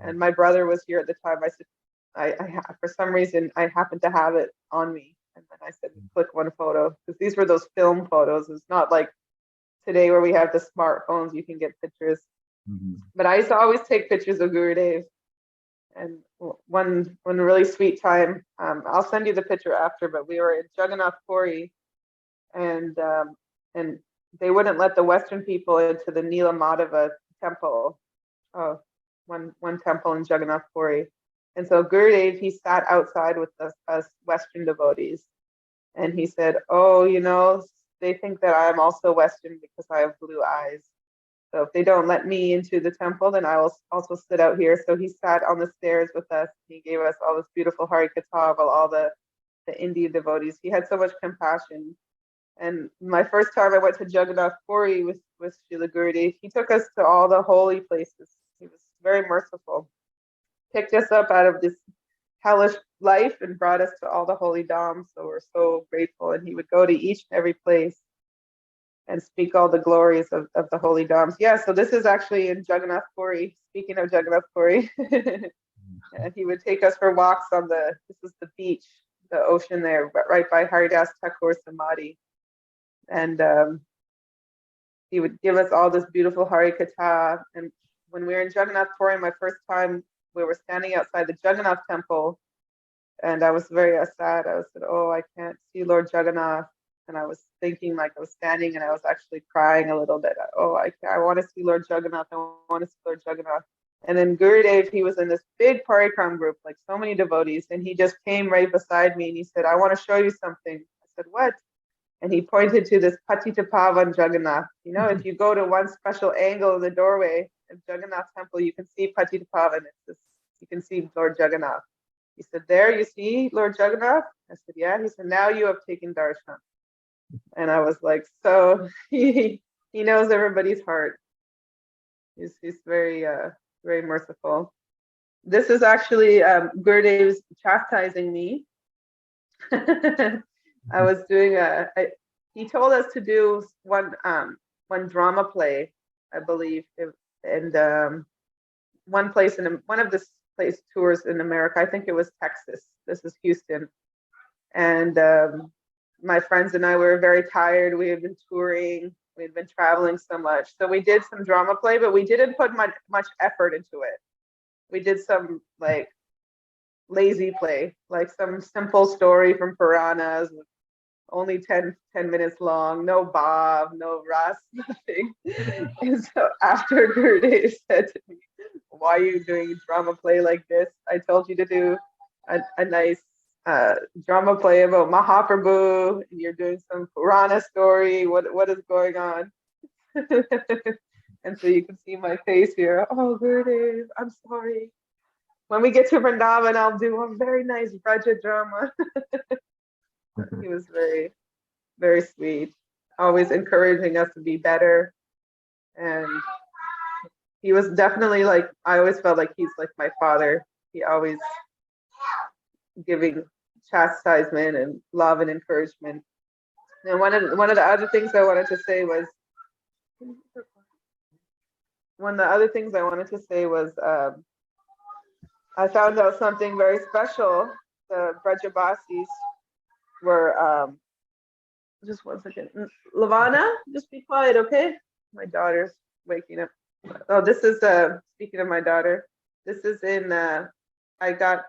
and my brother was here at the time. I said, I for some reason I happened to have it on me, and then I said, click one photo, because these were those film photos. It's not like today where we have the smartphones, you can get pictures. Mm-hmm. But I used to always take pictures of Gurudev. And one really sweet time, I'll send you the picture after, but we were in Jagannath Puri, and they wouldn't let the Western people into the Nila Madhava temple, one temple in Jagannath Puri. And so Gurudev, he sat outside with us Western devotees, and he said, oh, they think that I'm also Western because I have blue eyes. So if they don't let me into the temple, then I will also sit out here. So he sat on the stairs with us. He gave us all this beautiful Hari Katha while all the Indian devotees. He had so much compassion. And my first time I went to Jagannath Puri with Srila Gurudev, he took us to all the holy places. He was very merciful. Picked us up out of this hellish life and brought us to all the holy dhams. So we're so grateful. And he would go to each and every place and speak all the glories of the holy dhams. Yeah, so this is actually in Jagannath Puri. Speaking of Jagannath Puri, and he would take us for walks on this is the beach, the ocean there, right by Haridas Thakur Samadhi. And he would give us all this beautiful Hari Katha. And when we were in Jagannath Puri, my first time, we were standing outside the Jagannath temple, and I was very sad. I said, "Oh, I can't see Lord Jagannath." And I was thinking, like, I was standing and I was actually crying a little bit. Oh, I want to see Lord Jagannath. I want to see Lord Jagannath. And then Gurudev, he was in this big parikram group, like so many devotees, and he just came right beside me and he said, "I want to show you something." I said, "What?" And he pointed to this Patita Pavan Jagannath. You know, if you go to one special angle in the doorway of Jagannath temple, you can see Patita Pavan. It's this, you can see Lord Jagannath. He said, "There, you see Lord Jagannath?" I said, "Yeah." He said, "Now you have taken darshan." And I was like, so he knows everybody's heart. He's very very merciful. This is actually Gurudev's chastising me. I was doing he told us to do one drama play, I believe, and one place in one of this place tours in America. I think it was Texas. This is Houston, and my friends and I were very tired. We had been touring. We had been traveling so much. So we did some drama play, but we didn't put much effort into it. We did some like lazy play, like some simple story from Puranas, only 10 minutes long, no bhav, no ras, nothing. And so after Gurudev said to me, "Why are you doing a drama play like this? I told you to do a nice drama play about Mahaprabhu, and you're doing some Purana story. What is going on?" And so you can see my face here. "Oh, Gurudev, I'm sorry. When we get to Vrindavan, I'll do a very nice Braja drama." He was very, very sweet, always encouraging us to be better. And he was definitely like, I always felt like he's like my father. He always giving chastisement and love and encouragement. And one of the other things I wanted to say was, I found out something very special. The Brajabasis were just one second. Lavana, just be quiet, okay? My daughter's waking up. Oh, this is speaking of my daughter. This is in I got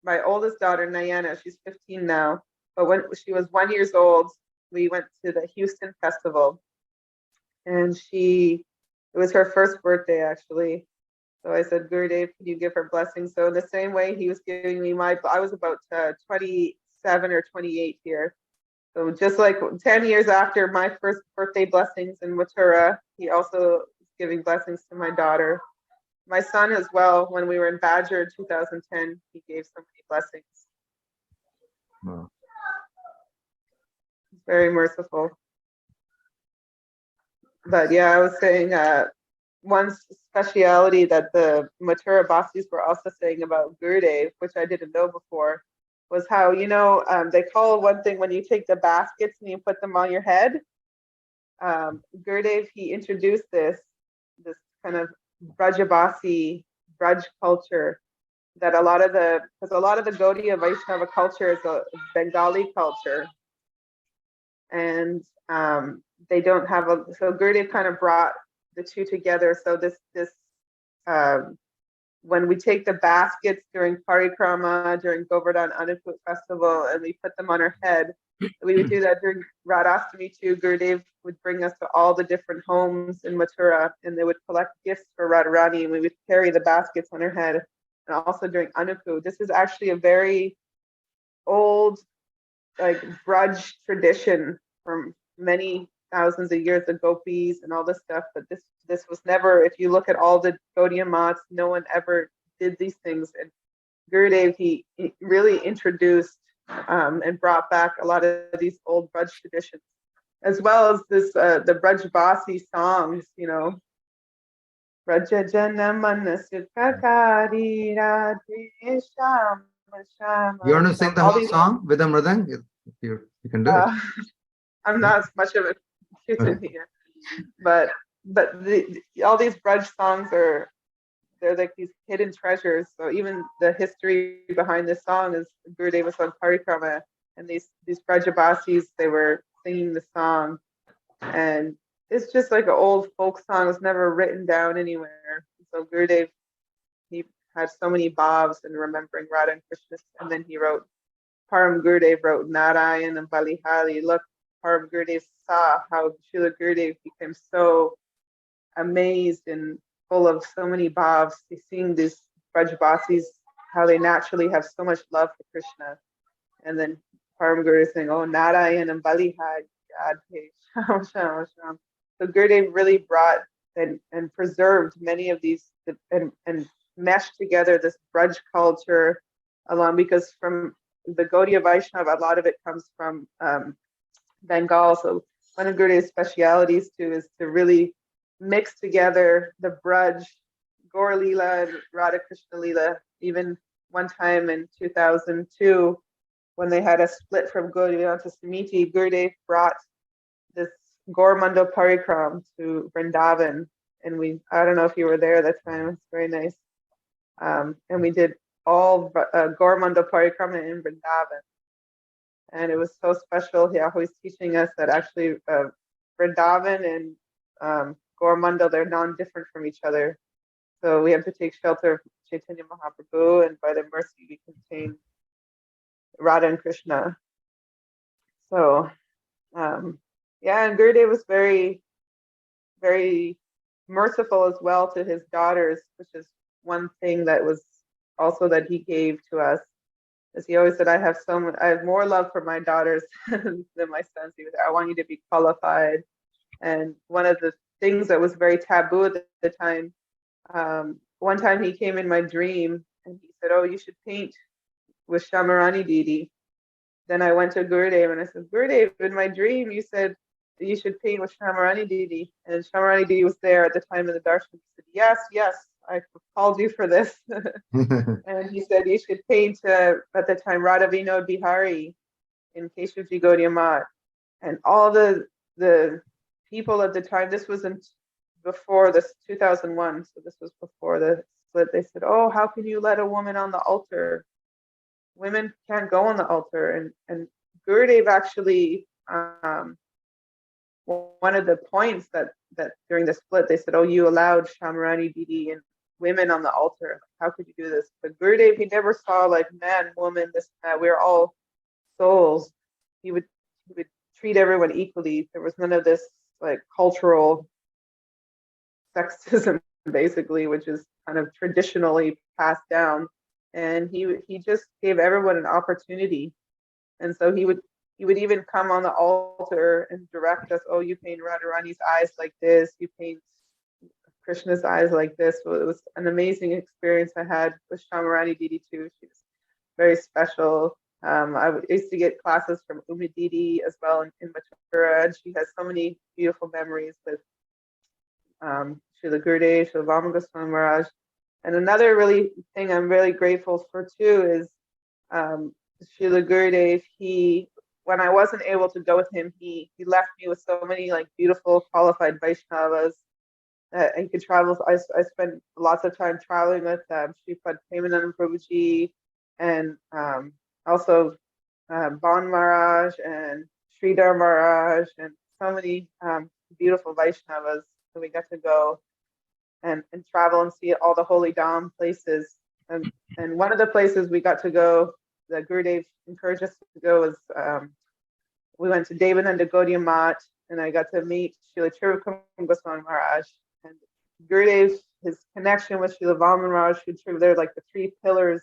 my oldest daughter, Narayana. She's 15 now. But when she was 1 year old, we went to the Houston festival, and it was her first birthday actually. So I said, "Gurudev, can you give her blessings?" So in the same way he was giving me I was about 27 or 28 here. So just like 10 years after my first birthday blessings in Mathura, he also is giving blessings to my daughter. My son as well, when we were in Badger in 2010, he gave so many blessings. Wow. He's very merciful. But yeah, I was saying one speciality that the Mathura Basis were also saying about Gurudev, which I didn't know before, was how, they call one thing when you take the baskets and you put them on your head. Gurudeva, he introduced this kind of Brajabasi, Braj culture, that because a lot of the Gaudiya Vaishnava culture is a Bengali culture, and they don't have so Gurudeva kind of brought the two together. So this when we take the baskets during parikrama, during Govardhan Anuput festival, and we put them on our head, we would do that during Radhastami too. Gurudev would bring us to all the different homes in Mathura, and they would collect gifts for Radharani, and we would carry the baskets on our head. And also during Anuput, this is actually a very old, like, Braj tradition from many thousands of years, the gopis and all this stuff. But this was never, if you look at all the Gaudiya mats, no one ever did these things. And Gurudev, he really introduced and brought back a lot of these old Braj traditions, as well as this the Brajbasi songs, Braja Jana Manasya Kakari Radhe Shama Shama. You want to sing the whole song with the mridang? You can do it. I'm not as much of a kirtan here, but all these Braj songs they're like these hidden treasures. So even the history behind this song is Gurudeva was on parikrama, and these Brajabasis, they were singing the song, and it's just like an old folk song. It was never written down anywhere. So Gurudev, he had so many bhavs in remembering Radha and Krishna, and then he wrote, Param Gurudev wrote Narayan and Balihari. Look, Param Gurudev saw how Srila Gurudev became so amazed and full of so many bhavs. He's seeing these Brajbasis, how they naturally have so much love for Krishna. And then Param Gurudev saying, oh, Narayan and Balihari, God, hey, Sham, Sham, Sham. So Gurudev really brought and preserved many of these and meshed together this Braj culture along, because from the Gaudiya Vaishnava, a lot of it comes from Bengal. So one of Gurudev's specialities too is to really mix together the Braj, Gaur Leela, and Radha Krishna Leela. Even one time in 2002, when they had a split from Bhaktivedhanta Samiti, Gurudev brought this Gaur-Manda Parikram to Vrindavan. And I don't know if you were there at that time, it was very nice. And we did all Gaur-Manda Parikrama in Vrindavan. And it was so special. He always teaching us that actually Vrindavan and Gaur-Manda, they're non-different from each other. So we have to take shelter of Chaitanya Mahaprabhu, and by the mercy we contain Radha and Krishna. So yeah, and Gurudev was very, very merciful as well to his daughters, which is one thing that was also that he gave to us. As he always said, I have more love for my daughters than my sons. He was, I want you to be qualified. And one of the things that was very taboo at the time, one time he came in my dream and he said, oh, you should paint with Shamarani Didi. Then I went to Gurudev and I said, Gurudev, in my dream you said you should paint with Shamarani Didi. And Shamarani Didi was there at the time of the darshan. He said, yes, yes, I called you for this. And he said you should paint at the time Radha Vinod Bihari in Keshavji Gaudiya Math. And all the people at the time, this was before this 2001, so this was before the split. They said, oh, how can you let a woman on the altar? Women can't go on the altar. And Gurudev actually, one of the points that during the split, they said, oh, you allowed Shamarani Didi and women on the altar. How could you do this? But Gurudev, he never saw like man, woman, this, that. We're all souls. He would treat everyone equally. There was none of this like cultural sexism, basically, which is kind of traditionally passed down. And he just gave everyone an opportunity. And so he would even come on the altar and direct us, oh, you paint Radharani's eyes like this, you paint Krishna's eyes like this. So it was an amazing experience I had with Shamarani Didi too. She was very special. I used to get classes from Umi Didi as well in Mathura, and she has so many beautiful memories with Srila Gurudev, Srila Vama Goswami Maharaj. And another really thing I'm really grateful for too is Srila Gurudev. When I wasn't able to go with him, he left me with so many like beautiful qualified Vaishnavas that he could travel. I spent lots of time traveling with Sripad Premanand Prabhuji and also Ban Maharaj and Sridhar Maharaj and so many beautiful Vaishnavas. So we got to go and travel and see all the holy Dham places. And one of the places we got to go, that Gurudev encouraged us to go, was we went to Devananda Gaudiya Math, and I got to meet Srila Trivikram Goswami Maharaj. And Gurudev, his connection with Srila Vaman Maharaj, they're like the three pillars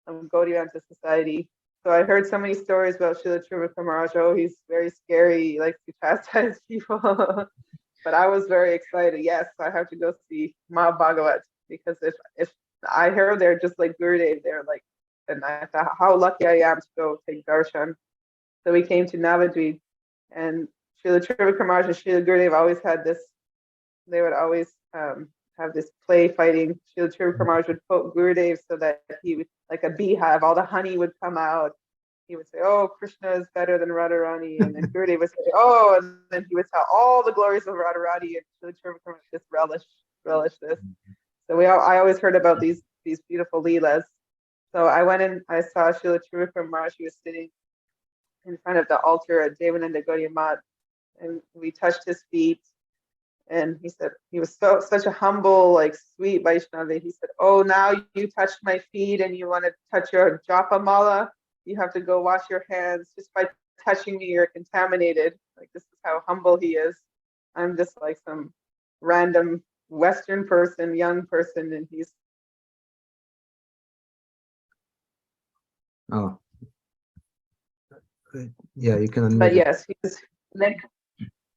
of Gaudiyanta society. So I heard so many stories about Srila Trivikram Maharaj. Oh, he's very scary, he likes to chastise people. But I was very excited. Yes, I have to go see Ma Bhagavat, because if I heard they're just like Gurudev, they're like, and I thought how lucky I am to go take darshan. So we came to Navadvip, and Srila Trivikram Maharaj and Srila Gurudev always had this. They would always have this play fighting. Srila Trivikram Maharaj would quote Gurudev so that he would, like a beehive, all the honey would come out. He would say, oh, Krishna is better than Radharani. And then Gurudev would say, oh, and then he would tell all the glories of Radharani, and Srila Trivikram would just relish this. So I always heard about these beautiful leelas. So I went and I saw Srila Trivikram Maharaj. He was sitting in front of the altar at Devananda Gaudiya Math, and we touched his feet, And he said he was such a humble, like sweet Vaishnava. He said, "Oh, now you touched my feet and you want to touch your japa mala, you have to go wash your hands. Just by touching me, you're contaminated." Like, this is how humble he is. I'm just like some random Western person, young person, and he's. Oh, yeah, you can unmute But it. yes, he's.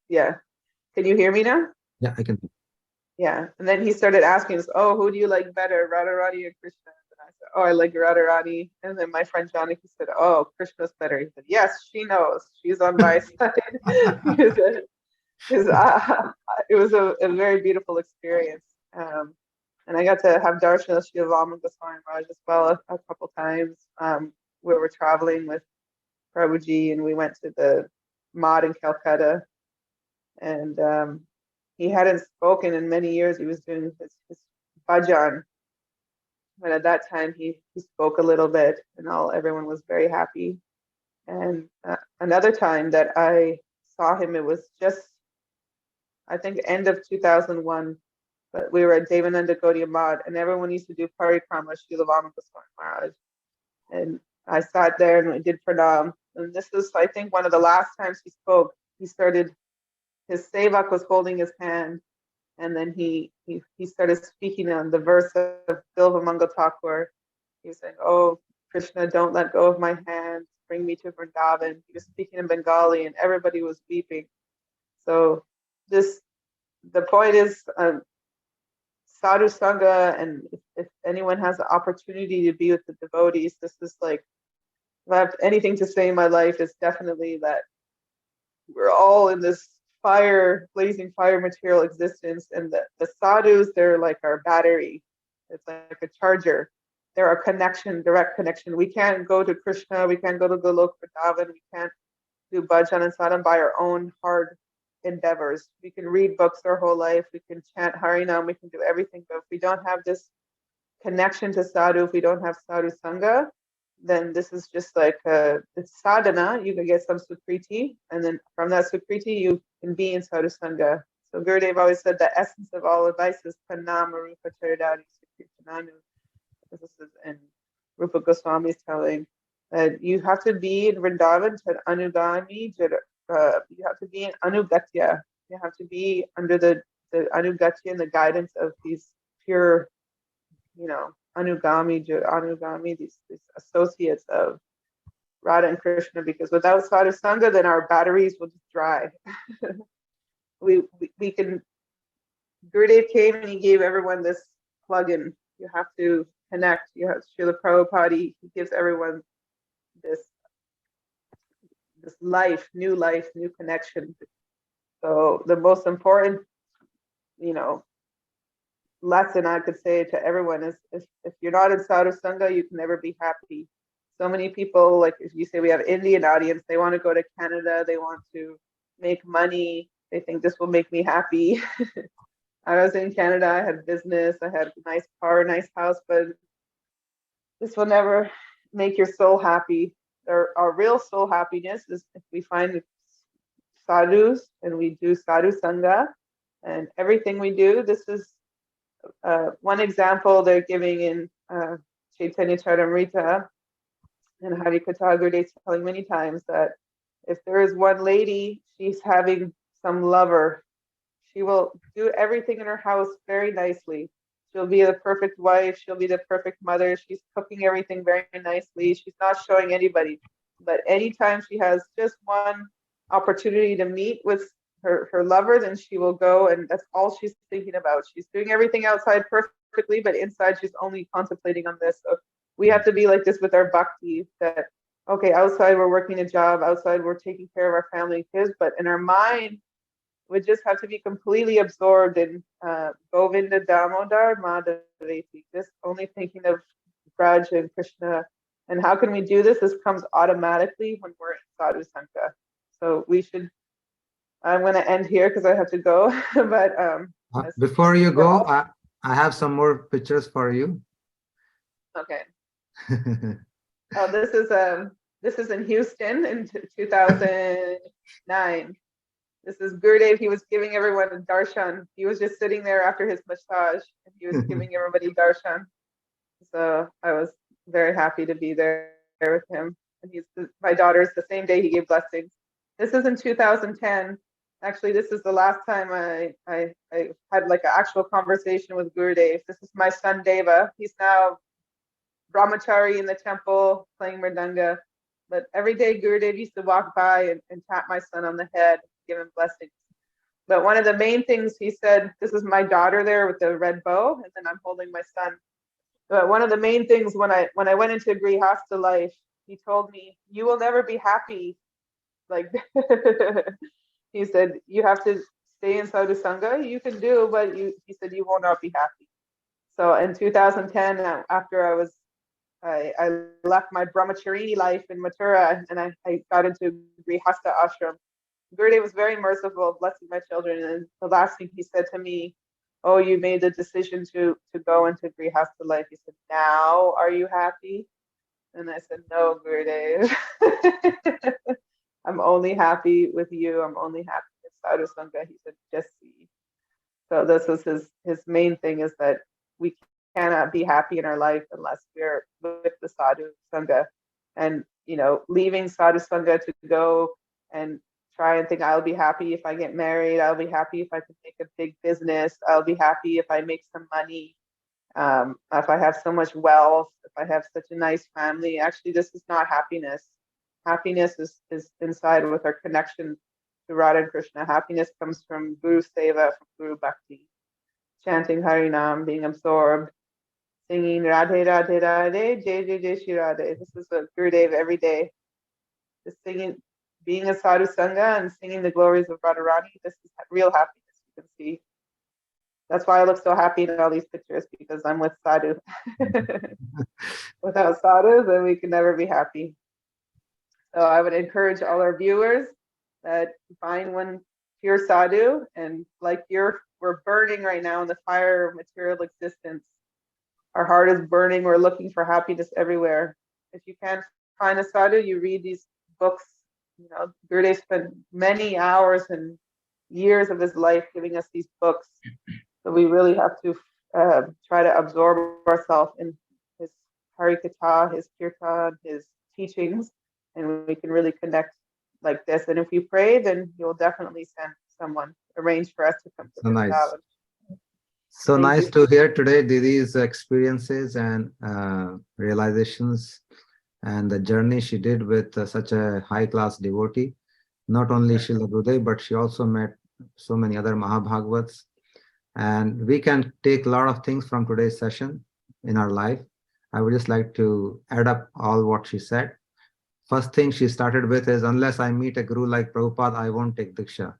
Yeah, can you hear me now? Yeah, I can. Yeah, and then he started asking us, "Oh, who do you like better, Radharani or Krishna?" And I said, "Oh, I like Radharani." And then my friend Johnny, he said, "Oh, Krishna's better." He said, "Yes, she knows. She's on my side." He said, it was a very beautiful experience. And I got to have darshan of Srila Goswami Maharaj as well a couple times. We were traveling with Prabhuji, and we went to the Mad in Calcutta, and he hadn't spoken in many years. He was doing his bhajan, but at that time he spoke a little bit, and everyone was very happy. And another time that I saw him, it was just, I think, end of 2001. But we were at Devananda Gaudiya Math, and everyone used to do parikrama Srila Goswami Maharaj. And I sat there and we did pranam. And this was, I think, one of the last times he spoke. He started, his sevak was holding his hand, and then he started speaking on the verse of Bilva Mangal Thakur. He was saying, "Oh, Krishna, don't let go of my hand. Bring me to Vrindavan." He was speaking in Bengali, and everybody was weeping. So the point is, sadhu sangha, and if anyone has the opportunity to be with the devotees, this is like, if I have anything to say in my life, it's definitely that we're all in this blazing fire material existence, and the sadhus, they're like our battery. It's like a charger. They're our connection, direct connection. We can't go to Krishna, we can't go to Golok Vrindavan, we can't do bhajan and sadhana by our own hard endeavors. We can read books our whole life, we can chant Harinam, we can do everything, but if we don't have this connection to sadhu, if we don't have sadhu sangha, then this is just like it's sadhana. You can get some sukriti, and then from that sukriti, you can be in sadhu sangha. So Gurudeva always said the essence of all advice is pranama rupa charidani sukritananu. This is in Rupa Goswami is telling that you have to be in Vrindavan to anugami, you have to be in anugatya. You have to be under the anugatya and the guidance of these pure, anugami, these associates of Radha and Krishna, because without sadhu sangha, then our batteries will just dry. we can. Gurudev came and he gave everyone this plug-in. You have to connect. You have Srila Prabhupada. He gives everyone this life, new connection. So the most important, lesson I could say to everyone is, if you're not in sadhu sangha, you can never be happy. So many people, like if you say we have Indian audience, they want to go to Canada, they want to make money, they think this will make me happy. I was in Canada, I had business, I had a nice car, nice house, but this will never make your soul happy. Our real soul happiness is if we find sadhus and we do sadhu sangha, and everything we do. This is one example they're giving in Chaitanya Charitamrita, and Hari Katha Gurudev is telling many times that if there is one lady, she's having some lover, she will do everything in her house very nicely. She'll be the perfect wife, she'll be the perfect mother, she's cooking everything very nicely, she's not showing anybody. But anytime she has just one opportunity to meet with her lover, then she will go, and that's all she's thinking about. She's doing everything outside perfectly, but inside she's only contemplating on this. So we have to be like this with our bhakti, that okay, outside we're working a job, outside we're taking care of our family and kids, but in our mind we just have to be completely absorbed in Govinda Damodar Madhaveti, just only thinking of Braj and Krishna. And how can we do this? This comes automatically when we're in sadhu sangha. So we should. I'm going to end here because I have to go. But before you go, I have some more pictures for you. Okay. Oh, this is in Houston in 2009. This is Gurudev. He was giving everyone a darshan. He was just sitting there after his massage, and he was giving everybody darshan. So I was very happy to be there with him. And my daughter's the same day he gave blessings. This is in 2010. Actually, this is the last time I had like an actual conversation with Gurudev. This is my son Deva. He's now brahmachari in the temple playing mridanga. But every day Gurudev used to walk by and tap my son on the head, give him blessings. But one of the main things he said, this is my daughter there with the red bow, and then I'm holding my son. But one of the main things when I went into Grihastha life, he told me, you will never be happy. Like he said, you have to stay in sadhu sangha. You can do, but he said you will not be happy. So in 2010, after I left my brahmacharini life in Mathura and I got into Grihastha ashram. Gurudev was very merciful, blessing my children. And the last thing he said to me, oh, you made the decision to go into Grihastha life. He said, now are you happy? And I said, no, Gurudev. I'm only happy with you. I'm only happy with sadhu sangha. He said, just see. So this was his main thing, is that we cannot be happy in our life unless we're with the sadhu sangha. And, leaving sadhu sangha to go and try and think, I'll be happy if I get married. I'll be happy if I can make a big business. I'll be happy if I make some money. If I have so much wealth, if I have such a nice family. Actually, this is not happiness. Happiness is inside with our connection to Radha and Krishna. Happiness comes from Guru Seva, from Guru Bhakti. Chanting Harinam, being absorbed, singing Radhe Radhe Radhe, Jai Jai Jai Shri Radhe. This is a Gurudev every day. Just singing, being a sadhu sangha and singing the glories of Radharani. This is real happiness, you can see. That's why I look so happy in all these pictures, because I'm with sadhu. Without sadhu, then we can never be happy. So I would encourage all our viewers that find one pure sadhu, and like we're burning right now in the fire of material existence. Our heart is burning. We're looking for happiness everywhere. If you can't find a sadhu, you read these books. Gurudev spent many hours and years of his life giving us these books. So we really have to try to absorb ourselves in his Harikatha, his Kirtan, his teachings, and we can really connect like this. And if we pray, then you'll definitely send someone, arrange for us to come to So this nice. village. So Thank nice you. to hear today Didi's experiences and realizations and the journey she did with such a high-class devotee. Not only Srila Gurudev, but she also met so many other Mahabhagavats. And we can take a lot of things from today's session in our life. I would just like to add up all what she said. First thing she started with is, unless I meet a guru like Prabhupada, I won't take Diksha.